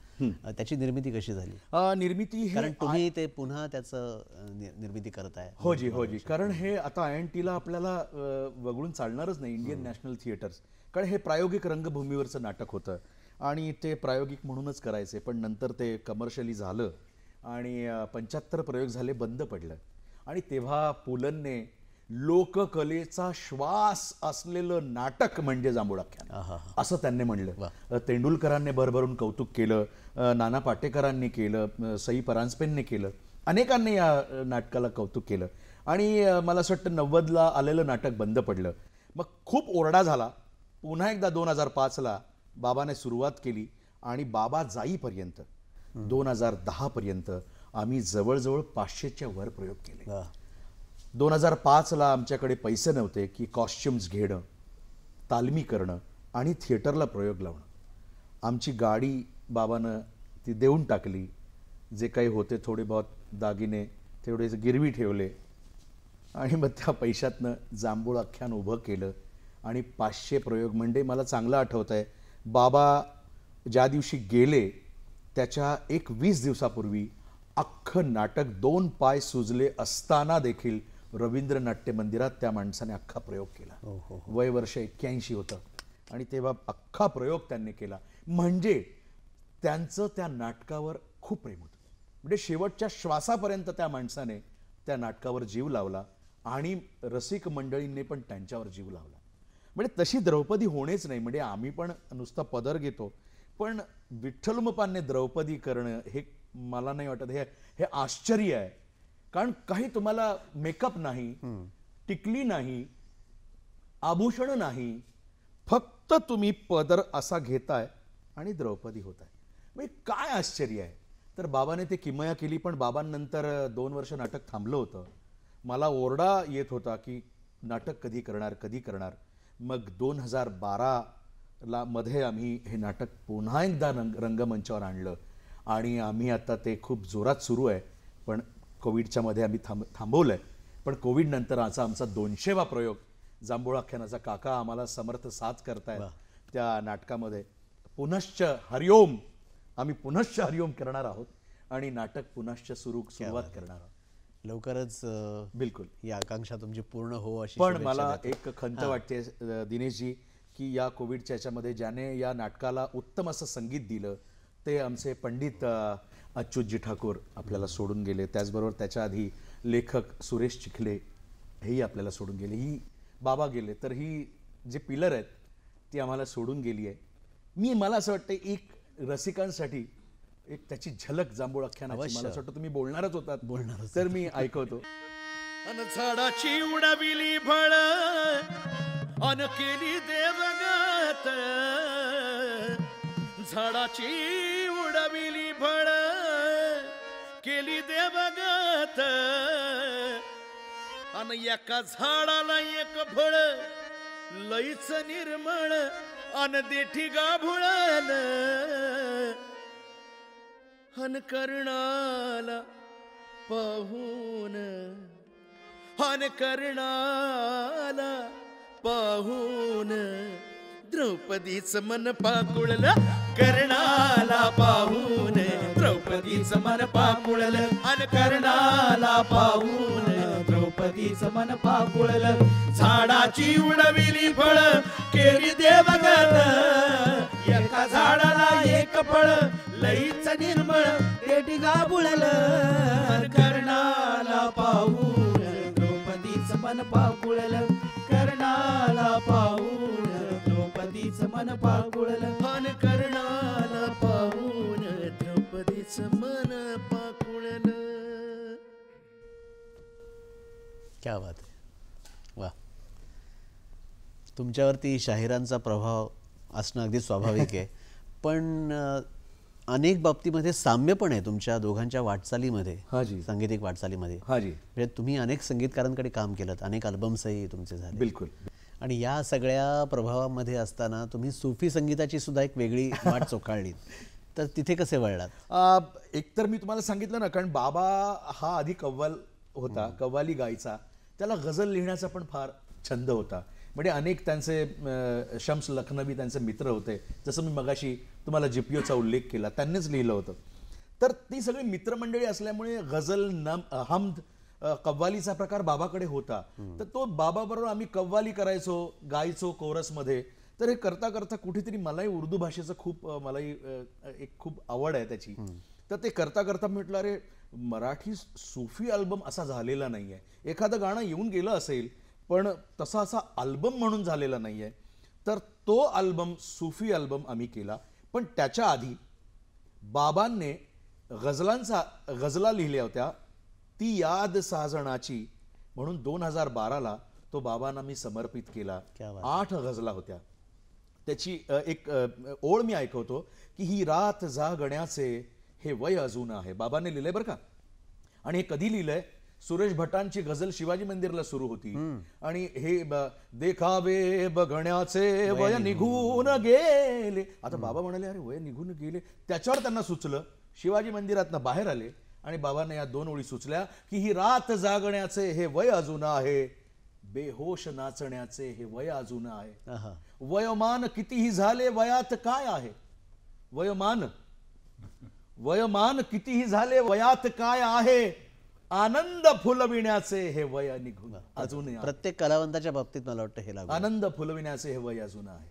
[SPEAKER 6] त्याची निर्मिती कशी झाली?
[SPEAKER 7] निर्मिती
[SPEAKER 6] कारण तुम्ही ते पुन्हा त्याचं निर्मिती करताय.
[SPEAKER 7] हो जी हो जी. कारण हे आता INTला आपल्याला वगळून चालणारच नाही. इंडियन नॅशनल थिएटर्स, कारण हे प्रायोगिक रंगभूमीवरचं नाटक होतं आणि ते प्रायोगिक म्हणूनच करायचे. पण नंतर ते कमर्शियली झालं आणि 75 प्रयोग झाले, बंद पडलं. आणि तेव्हा पुलंने लोककलेचा श्वास असलेलं नाटक म्हणजे जांभूळ आख्यान असं त्यांनी म्हणलं. तेंडुलकरांनी भरभरून कौतुक केलं, नाना पाटेकरांनी केलं, सई परांजपेंनी केलं, अनेकांनी या नाटकाला कौतुक केलं. आणि मला असं वाटतं 90ला आलेलं नाटक बंद पडलं. मग खूप ओरडा झाला. पुन्हा एकदा 2005ला बाबाने सुरुवात केली आणि बाबा जाईपर्यंत 2010 पर्यंत आम्ही जवळजवळ 500च्या वर प्रयोग केले. 2005ला आमच्याकडे पैसे नव्हते की कॉस्ट्युम्स घेणं, तालमी करणं आणि थिएटरला प्रयोग लावणं. आमची गाडी बाबानं ती देऊन टाकली. जे काही होते थोडे बहुत दागिने तेवढे गिरवी ठेवले आणि मग त्या पैशातनं जांभूळ आख्यान उभं केलं. आणि 500 प्रयोग म्हणजे मला चांगलं आठवत आहे, बाबा ज्या दिवशी गेले त्याच्या 20 दिवसापूर्वी अख्खं नाटक 2 पाय सुजले असताना देखील रवींद्र नाट्य मंदिरात त्या माणसाने अख्खा प्रयोग केला. वय वर्ष 81 होतं आणि तेव्हा अख्खा प्रयोग त्यांनी केला. म्हणजे त्यांचं त्या नाटकावर खूप प्रेम होतं. म्हणजे शेवटच्या श्वासापर्यंत त्या माणसाने त्या नाटकावर जीव लावला आणि रसिक मंडळींनी पण त्यांच्यावर जीव लावला. म्हणजे तशी द्रौपदी होणेच नाही. म्हणजे आम्ही पण नुसता पदर घेतो, पण विठ्ठलुमपांनी द्रौपदी करणं हे मला नाही वाटत हे आश्चर्य आहे. कारण काही तुम्हाला मेकअप नाही, टिकली नाही, आभूषण नाही, फक्त तुम्ही पदर असा घेताय आणि द्रौपदी होताय. म्हणजे काय आश्चर्य आहे. तर बाबाने ते किमया केली. पण बाबांनंतर 2 वर्ष नाटक थांबलं होतं. मला ओरडा येत होता की नाटक कधी करणार कधी करणार. मग 2012ला मध्ये आम्ही हे नाटक पुन्हा एकदा रंगमंचावर आणलं आणि आम्ही आता ते खूप जोरात सुरू आहे. पण कोविडच्या मध्ये आम्ही थांबवलंय. पण कोविड नंतर आमचा 200वा प्रयोग जांभूळ आख्यानाचा काका आम्हाला समर्थ साथ करतायत त्या नाटकामध्ये. पुनश्च हरिओम, आम्ही पुनश्च हरिओम करणार आहोत आणि नाटक पुनश्च सुरुवात करणार आहोत
[SPEAKER 6] लवकरच.
[SPEAKER 7] बिलकुल
[SPEAKER 6] ही आकांक्षा तुमची पूर्ण हो अशी.
[SPEAKER 7] पण मला एक खंत वाटते दिनेशजी की या कोविडच्या याच्यामध्ये ज्याने या नाटकाला उत्तम असं संगीत दिलं ते आमचे पंडित अच्युतजी ठाकूर आपल्याला सोडून गेले. त्याचबरोबर त्याच्या आधी लेखक सुरेश चिखले हेही आपल्याला सोडून गेले. ही बाबा गेले तर ही जे पिलर आहेत ती आम्हाला सोडून गेली आहे. मला असं वाटतं एक रसिकांसाठी एक त्याची झलक जांभूळ आख्यानाची
[SPEAKER 6] अवश्य.
[SPEAKER 7] मला असं वाटतं तुम्ही बोलणारच होतात
[SPEAKER 6] बोलणारच
[SPEAKER 7] तर मी ऐकवतो.
[SPEAKER 3] अन झाडाची उडविली फळ अन केली देवगत, झाडाची उडविली फळ केली देवगत, अन एका झाडाला एक फळ लईच निर्मळ अन देठी गाभुळल, अन कर्णाला पाहून अन कर्णाला पाहून द्रौपदीच मन पाकुळलं, कर्णाला पाहून द्रौपदीच मन पाकुळलं, अन कर्णाला
[SPEAKER 5] पाहून द्रौपदीचं मन पाकुळलं.
[SPEAKER 7] झाडाची उडविली फळ केली देवगत,
[SPEAKER 5] एका झाडाला एक फळ लईच निर्मळ देठी गाभुळलं, कर्णाला पाहून द्रौपदीचं मन पाकुळलं, कर्णाला पाहून द्रौपदीचं मन पाकुळलं,
[SPEAKER 3] अन कर्णाला पाहून द्रौपदीच मन पाकुळलं.
[SPEAKER 6] क्या बात आहे, वा. तुमच्यावरती शाहिरांचा प्रभाव असणं अगदी स्वाभाविक आहे, पण अनेक बाबतीमध्ये साम्य पण आहे तुमच्या दोघांच्या वाटचालीमध्ये,
[SPEAKER 7] हाजी.
[SPEAKER 6] सांगीतिक वाटचालीमध्ये.
[SPEAKER 7] हाजी.
[SPEAKER 6] म्हणजे तुम्ही अनेक संगीतकारांकडे काम केलं, अनेक अल्बम्सही तुमचे झाले.
[SPEAKER 7] बिलकुल.
[SPEAKER 6] आणि या सगळ्या प्रभावामध्ये असताना तुम्ही सुफी संगीताची सुद्धा एक वेगळी वाट चोखाळली, तर तिथे कसे वळलात?
[SPEAKER 7] एकतर मी तुम्हाला सांगितलं ना, कारण बाबा हा आधी कव्वाल होता, कव्वाली गायचा, त्याला गझल लिहिण्याचा पण फार छंद होता. म्हणजे अनेक त्यांचे शम्स लखनवी त्यांचे मित्र होते, जसं मी मगाशी तुम्हाला जीपीओचा उल्लेख केला, त्यांनीच लिहिलं होतं. तर ती सगळी मित्रमंडळी असल्यामुळे गझल, हमद, कव्वालीचा प्रकार बाबाकडे होता. तर तो बाबाबरोबर आम्ही कव्वाली करायचो, गायचो कोरसमध्ये. तर हे करता करता कुठेतरी मलाही उर्दू भाषेचं मलाही एक खूप आवड आहे त्याची. तर ते करता करता म्हटलं अरे मराठी सुफी अल्बम असा झालेला नाही आहे, एखादं गाणं येऊन गेलं असेल पण तसा असा अल्बम म्हणून झालेला नाही आहे. तर तो अल्बम सुफी अल्बम आम्ही केला. पण त्याच्या आधी बाबांनी गझला लिहिल्या होत्या, ती याद साजणाची म्हणून 2012ला तो बाबांना मी समर्पित केला. 8 गझला होत्या. त्याची एक ओळ मी ऐकवतो की ही रात जागण्याचे हे वय अजून आहे. बाबांनी लिहिलंय बरं का. आणि हे कधी लिहिलंय? सुरेश भटांची गझल शिवाजी मंदिरला सुरू होती आणि हे देखावे बघण्याचे वय निघून गेले. आता बाबा म्हणाले अरे वय निघून गेले. त्याच्यावर त्यांना सुचलं, शिवाजी मंदिरातनं बाहेर आले आणि बाबांना या 2 ओळी सुचल्या की ही रात जागण्याचे हे वय अजून आहे, बेहोश नाचण्याचे हे वय अजून आहे. वयोमान कितीही झाले वयात काय आहे, वयोमान कितीही झाले वयात काय आहे, आनंद फुलविण्याचे हे वय निघून अजून.
[SPEAKER 6] प्रत्येक कलावंताच्या बाबतीत मला वाटतं हे लागू.
[SPEAKER 7] आनंद फुलविण्याचे हे वय अजून आहे.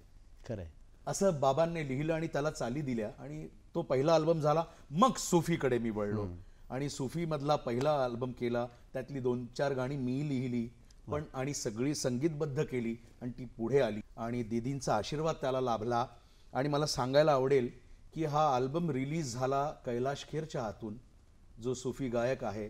[SPEAKER 6] खरंय.
[SPEAKER 7] असं बाबांनी लिहिलं आणि त्याला चाली दिल्या आणि तो पहिला अल्बम झाला. मग सुफीकडे मी वळलो आणि सुफी मधला पहिला अल्बम केला. त्यातली 2-4 गाणी मी लिहिली पण आणि सगळी संगीतबद्ध केली आणि ती पुढे आली आणि दीदींचा आशीर्वाद त्याला लाभला. आणि मला सांगायला आवडेल की हा अल्बम रिलीज झाला कैलाश खेरच्या हातून, जो सुफी गायक आहे.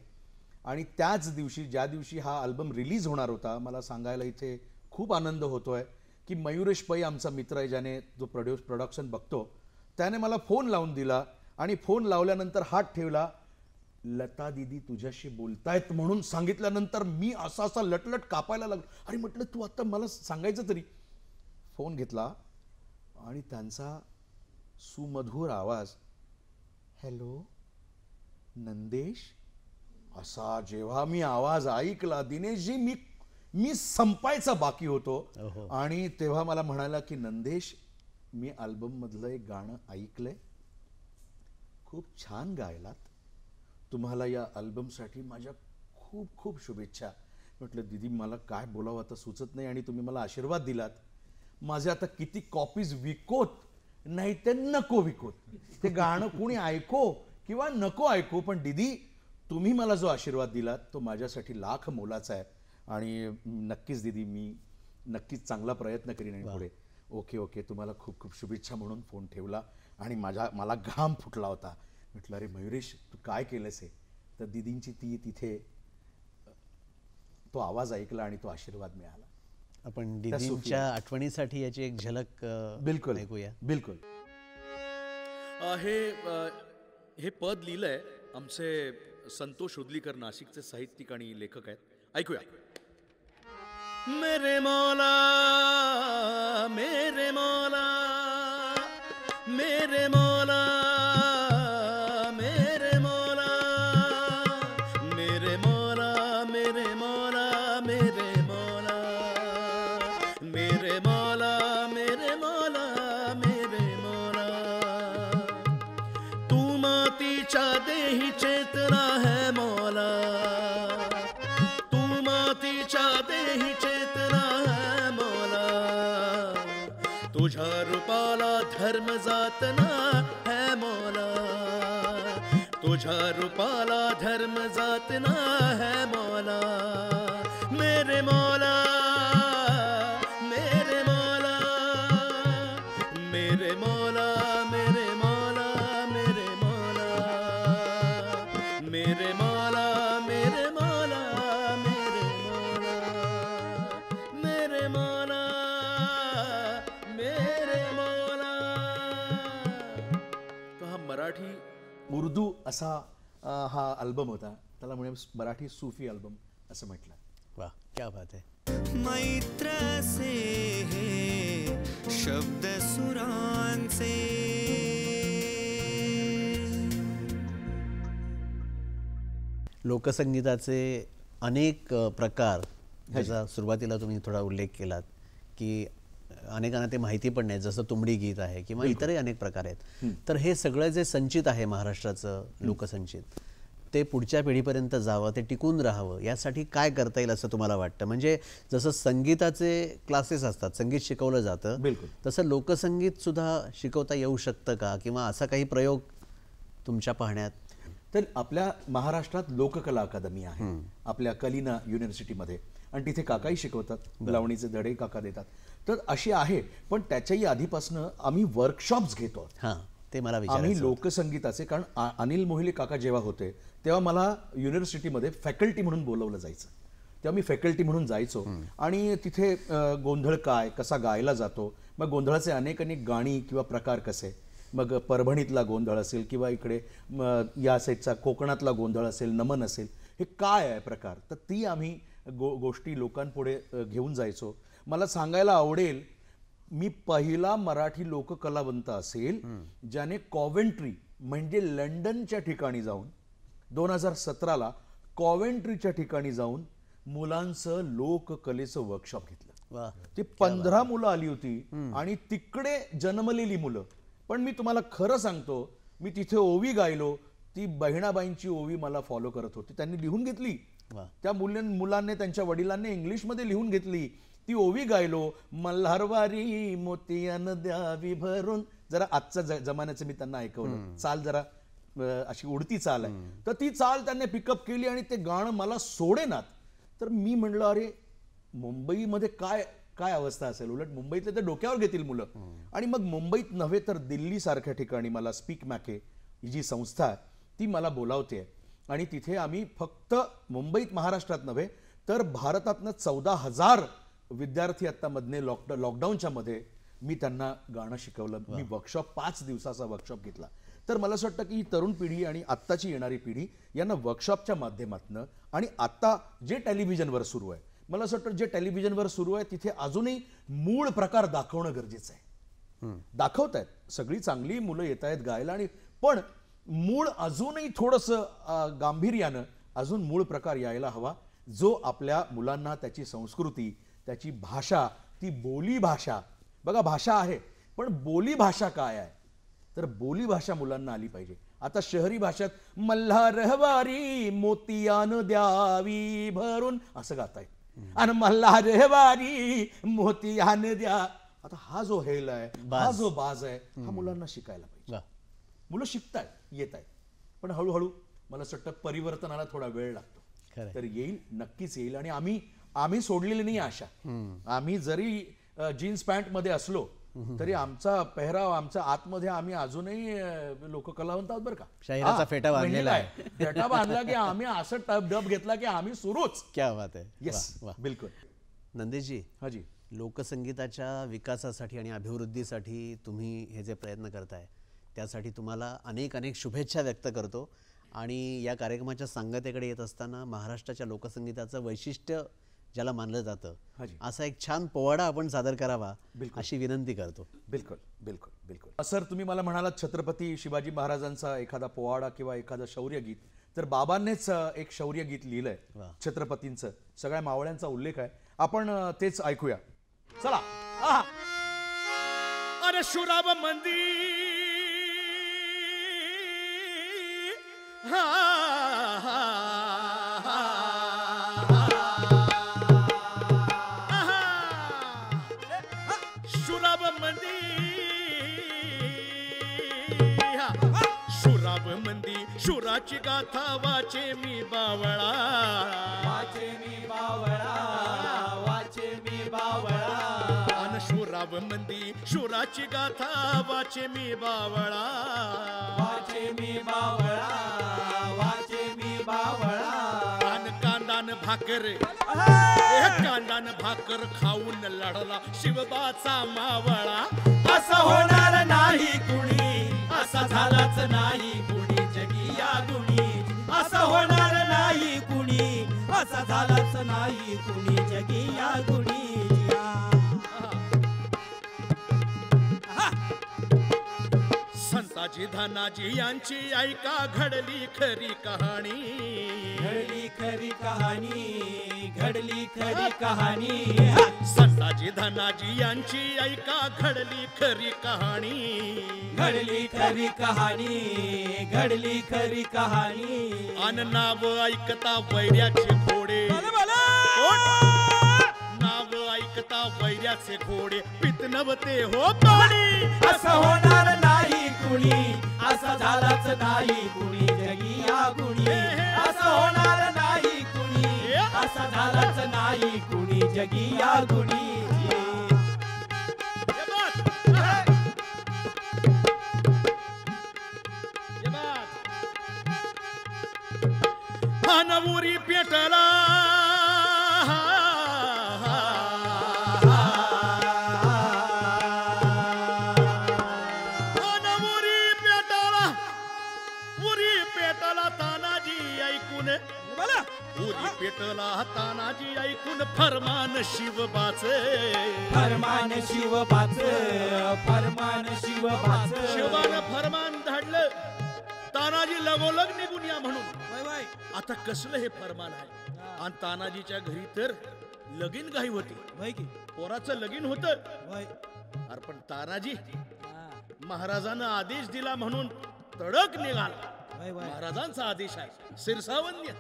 [SPEAKER 7] आणि त्याच दिवशी, ज्या दिवशी हा अल्बम रिलीज होणार होता, मला सांगायला इथे खूप आनंद होतोय की मयुरेश पै आमचा मित्र आहे, ज्याने जो प्रोडक्शन बघतो, त्याने मला फोन लावून दिला आणि फोन लावल्यानंतर हात ठेवला. लता दीदी तुझ्याशी बोलतायत म्हणून सांगितल्यानंतर मी असा लटलट कापायला लागलो. अरे म्हटलं तू आता मला सांगायचं तरी. फोन घेतला आणि त्यांचा सुमधुर आवाज, हॅलो नंदेश, असा जेव्हा मी आवाज ऐकला दिनेशजी, मी संपायचा बाकी होतो. आणि तेव्हा मला म्हणाला की नंदेश, मी अल्बम मधलं एक गाणं ऐकलंय, खूप छान गायलात, तुम्हाला या अल्बमसाठी माझ्या खूप खूप शुभेच्छा. म्हटलं दीदी मला काय बोलावं आता सुचत नाही आणि तुम्ही मला आशीर्वाद दिलात. माझे आता किती कॉपीज विकोत, नाही ते नको विकोत, ते गाणं कोणी ऐको किंवा नको ऐको, पण दीदी तुम्ही मला जो आशीर्वाद दिलात तो माझ्यासाठी लाख मोलाचा आहे. आणि नक्कीच दीदी, मी नक्कीच चांगला प्रयत्न करीन आणि पुढे. ओके ओके, तुम्हाला खूप खूप शुभेच्छा म्हणून फोन ठेवला आणि मला घाम फुटला होता. म्हटलं अरे मयुरेश तू काय केलंस हे? तर दिदींची ती तिथे तो आवाज ऐकला आणि तो आशीर्वाद मिळाला.
[SPEAKER 6] आपण दीदींच्या आठवणीसाठी याची एक झलक
[SPEAKER 7] बिलकुल
[SPEAKER 6] ऐकूया.
[SPEAKER 7] बिलकुल.
[SPEAKER 9] हे पद लिहिलंय आमचे संतोष उदलीकर, नाशिकचे साहित्यिक आणि लेखक आहेत. ऐकूया.
[SPEAKER 3] मेरे मौला मेरे मौला मेरे मौला मेरे मौला मेरे मौला मेरे मौला मेरे मौला मेरे मौला मेरे मौला मेरे मौला तू मातीच्या देही चेतना है मौला तू मातीच्या देही चेतना है मौला तुझ्या रूपाला धर्म जातना है मौला तुझ्या रूपाला धर्म जातना है मौला मेरे मौला मेरे मौला मेरे मौला मेरे मौला मेरे मौला मेरे मौला मेरे मौला मेरे मौला मेरे मौला मेरे मौला.
[SPEAKER 7] तो हा मराठी उर्दू असा हा अल्बम होता. त्याला म्हणजे मराठी सूफी अल्बम असं म्हटलं.
[SPEAKER 6] वाह क्या बात है.
[SPEAKER 2] मैत्र से हे शब्द सुरांचे
[SPEAKER 6] लोकसंगीताचे अनेक प्रकार, ज्याचा सुरुवातीला तुम्ही थोडा उल्लेख केलात की अनेकांना ते माहिती पण नाही, जसं तुंबडी गीत आहे किंवा इतरही अनेक प्रकार आहेत. तर हे सगळं जे संचित आहे महाराष्ट्राचं लोकसंचित, ते पुढच्या पिढीपर्यंत जावं, ते टिकून राहावं, यासाठी काय करता येईल असं तुम्हाला वाटतं? म्हणजे जसं संगीताचे क्लासेस असतात, संगीत शिकवलं जातं,
[SPEAKER 7] बिलकुल
[SPEAKER 6] तसं लोकसंगीत सुद्धा शिकवता येऊ शकतं का, किंवा असा काही प्रयोग तुमच्या पाहण्यात?
[SPEAKER 7] तर आपल्या महाराष्ट्रात लोककला अकादमी आहे आपल्या कलिना युनिव्हर्सिटीमध्ये, आणि तिथे काकाही शिकवतात, लावणीचे धडे काका देतात. तर अशी आहे, पण त्याच्याही आधीपासनं आम्ही वर्कशॉप्स घेतो.
[SPEAKER 6] हां, ते मला
[SPEAKER 7] आम्ही
[SPEAKER 6] विचारायचं.
[SPEAKER 7] लोकसंगीताचे, कारण अनिल मोहिले काका जेव्हा होते तेव्हा मला युनिव्हर्सिटीमध्ये फॅकल्टी म्हणून बोलवलं जायचं. तेव्हा मी फॅकल्टी म्हणून जायचो आणि तिथे गोंधळ काय, कसा गायला जातो, मग गोंधळाचे अनेक गाणी किंवा प्रकार कसे, मग परभणीतला गोंधळ असेल किंवा इकडे या साईडचा कोकणातला गोंधळ असेल, नमन असेल, हे काय आहे प्रकार, तर ती आम्ही गोष्टी लोकांपुढे घेऊन जायचो. मला सांगायला आवडेल, मी पहिला मराठी लोककलावंत असेल ज्याने कॉव्हेंट्री म्हणजे लंडनच्या ठिकाणी जाऊन 2017ला कॉव्हेंट्रीच्या ठिकाणी जाऊन मुलांचं लोककलेचं वर्कशॉप घेतलं. ती 15 मुलं आली होती आणि तिकडे जन्मलेली मुलं. पण मी तुम्हाला खरं सांगतो, मी तिथे ओवी गायलो, ती बहिणाबाईंची ओवी मला फॉलो करत होती. त्यांनी लिहून घेतली, त्या मुलांनी त्यांच्या वडिलांनी इंग्लिशमध्ये लिहून घेतली, ती ओवी गायलो. मल्हारवारी मोतियान द्यावी भरून, जरा आजच्या जमान्याचं मी त्यांना ऐकवलं, चाल जरा अशी उडती चाल आहे, तर ती चाल त्यांनी पिकअप केली आणि ते गाणं मला सोडेनात. तर मी म्हणलं अरे मुंबईमध्ये काय काय अवस्था असेल, उलट मुंबईतले तर डोक्यावर घेतील मुलं. आणि मग मुंबईत नव्हे तर दिल्ली सारख्या ठिकाणी मला स्पीक मॅके ही जी संस्था आहे ती मला बोलावते, आणि तिथे आम्ही फक्त मुंबईत महाराष्ट्रात नव्हे तर भारतातनं 14,000 विद्यार्थी आता मधने लॉकडाऊनच्या मध्ये मी त्यांना गाणं शिकवलं. मी वर्कशॉप 5 दिवसाचा वर्कशॉप घेतला. तर मला असं वाटतं की ही तरुण पिढी आणि आत्ताची येणारी पिढी यांना वर्कशॉपच्या माध्यमातून, आणि आता जे टेलिव्हिजनवर सुरू आहे, मला असं वाटतं जे टेलिव्हिजनवर सुरू आहे तिथे अजूनही मूळ प्रकार दाखवणं गरजेचं आहे. दाखवतायत, सगळी चांगली मुलं येत आहेत गायला, आणि पण मूळ अजूनही थोडंसं गांभीर्यानं अजून मूळ प्रकार यायला हवा, जो आपल्या मुलांना त्याची संस्कृती, त्याची भाषा, ती बोली भाषा, बघा भाषा आहे पण बोली भाषा काय आहे, तर बोली भाषा मुलांना आली पाहिजे. आता शहरी भाषेत मल्हारवारी मोतियान द्यावी भरून असं गाताय, आणि मल्हारवारी मोतियान द्या. आता हा जो हेल आहे, हा जो बाज आहे, हा मुलांना शिकायला पाहिजे. मुलं शिकतायत, येत आहेत, पण हळूहळू मला असं वाटतं परिवर्तनाला थोडा वेळ लागतो. तर येईल, नक्कीच येईल. आणि आम्ही सोडलेली नाही आशा. आम्ही जरी जीन्स पॅन्ट मध्ये असलो तरी आमचा पेहराव, आमचा आतमध्ये आम्ही अजूनही लोककलावंत आहोत बरं का.
[SPEAKER 6] शाहिराचा
[SPEAKER 7] हा,
[SPEAKER 6] फेटा बांधलेला
[SPEAKER 7] म्हणजे काय? फेटा बांधला की आम्ही असं डब घेतला की आम्ही सुरूच.
[SPEAKER 6] क्या बात आहे.
[SPEAKER 7] येस,
[SPEAKER 6] वा, वा.
[SPEAKER 7] बिलकुल.
[SPEAKER 6] नंदेशजी,
[SPEAKER 7] हाजी.
[SPEAKER 6] लोकसंगीताच्या विकासासाठी आणि अभिवृद्धीसाठी तुम्ही हे जे प्रयत्न करताय त्यासाठी तुम्हाला अनेक अनेक शुभेच्छा व्यक्त करतो. आणि या कार्यक्रमाच्या सांगतेकडे येत असताना महाराष्ट्राच्या लोकसंगीताचं वैशिष्ट्य ज्याला मानलं जातं असा एक छान पोवाडा आपण सादर करावा अशी विनंती करतो.
[SPEAKER 7] बिलकुल बिलकुल बिलकुल. सर, तुम्ही मला म्हणालात छत्रपती शिवाजी महाराजांचा एखादा पोवाडा किंवा एखादं शौर्यगीत, तर बाबांनीच एक शौर्यगीत लिहिलंय छत्रपतींचं. सगळ्या मावळ्यांचा उल्लेख आहे, आपण तेच ऐकूया. चला.
[SPEAKER 3] अरे शुराब मंदी शुराब मंदी शुराब मंदी शुराची गाथा वाचे मी बावळा,
[SPEAKER 5] वाचे मी बावळा, वाचे मी बावळा.
[SPEAKER 3] अन शुराब मंदी शुराची गाथा वाचे मी बावळा,
[SPEAKER 5] वाचे मी बावळा, वाचे मी बावळा.
[SPEAKER 3] अन कांदान भाकर कांदान भाकर खाऊन लढला शिवबाचा मावळा.
[SPEAKER 5] असं होणार नाही कुणी, असा झालाच नाही कुणी जगी या गुणी. असं होणार नाही कुणी, असा झालाच नाही कुणी जगी या गुणी.
[SPEAKER 3] संताजी धनाजी यांची ऐका घडली खरी कहाणी,
[SPEAKER 5] घडली खरी कहाणी, घडली खरी कहाणी.
[SPEAKER 3] संताजी धनाजी यांची ऐका घडली खरी कहाणी,
[SPEAKER 5] घडली खरी कहाणी, घडली खरी कहाणी.
[SPEAKER 3] अन नाव ऐकता वैऱ्याचे घोडे, नाव ऐकता वैऱ्याचे घोडे पितनवते हो पाणी.
[SPEAKER 5] असं होणार नाही कुणी, असं झालाच नाही कुणी जगी या गुणी. असं होणार नाही कुणी, असं झालाच नाही कुणी जगी या गुणी.
[SPEAKER 3] अनवरी पेटला पेटला तानाजी ऐकून फरमान शिवबाचे,
[SPEAKER 5] फरमान शिवबाचे, फरमान शिवबाचे.
[SPEAKER 3] शिवानं फरमान धाडलं तानाजी लगोलग निघून या म्हणून. आता कसलं हे फरमान आहे. आणि तानाजीच्या घरी तर लगीन घाई होती, पोराचं लगीन होत. अरे पण तानाजी महाराजानं आदेश दिला म्हणून तडक निघाला. महाराजांचा आदेश आहे शिरसावन्य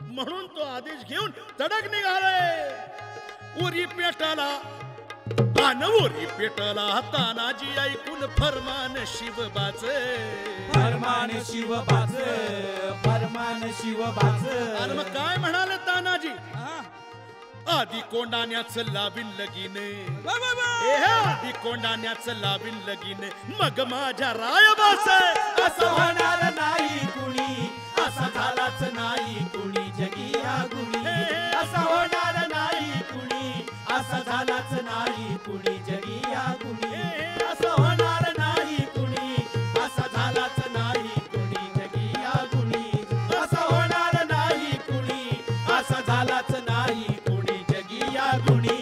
[SPEAKER 3] म्हणून तो आदेश घेऊन तडक निघाले. उरी पेटाला अन उरी पेटला तानाजी ऐकून फरमान शिवबाचे,
[SPEAKER 5] फरमान शिवबाचे, फरमान शिवबाचे.
[SPEAKER 3] आणि मग काय म्हणाले तानाजी, आधी कोंडाण्याचं लावीन लगीन, आधी कोंडाण्याचं लावीन लगीन मग माझ्या रायबाचे.
[SPEAKER 5] असं होणार नाही कुणी, असं झालाच नाही कुणी जगी या गुणी. असं होणार नाही कुणी, असं झालाच नाही कुणी जगी या गुणी. असं होणार नाही कुणी, असं झालाच नाही कुणी जगी या गुणी. असं होणार नाही कुणी, असं झालाच नाही कुणी जगी या गुणी.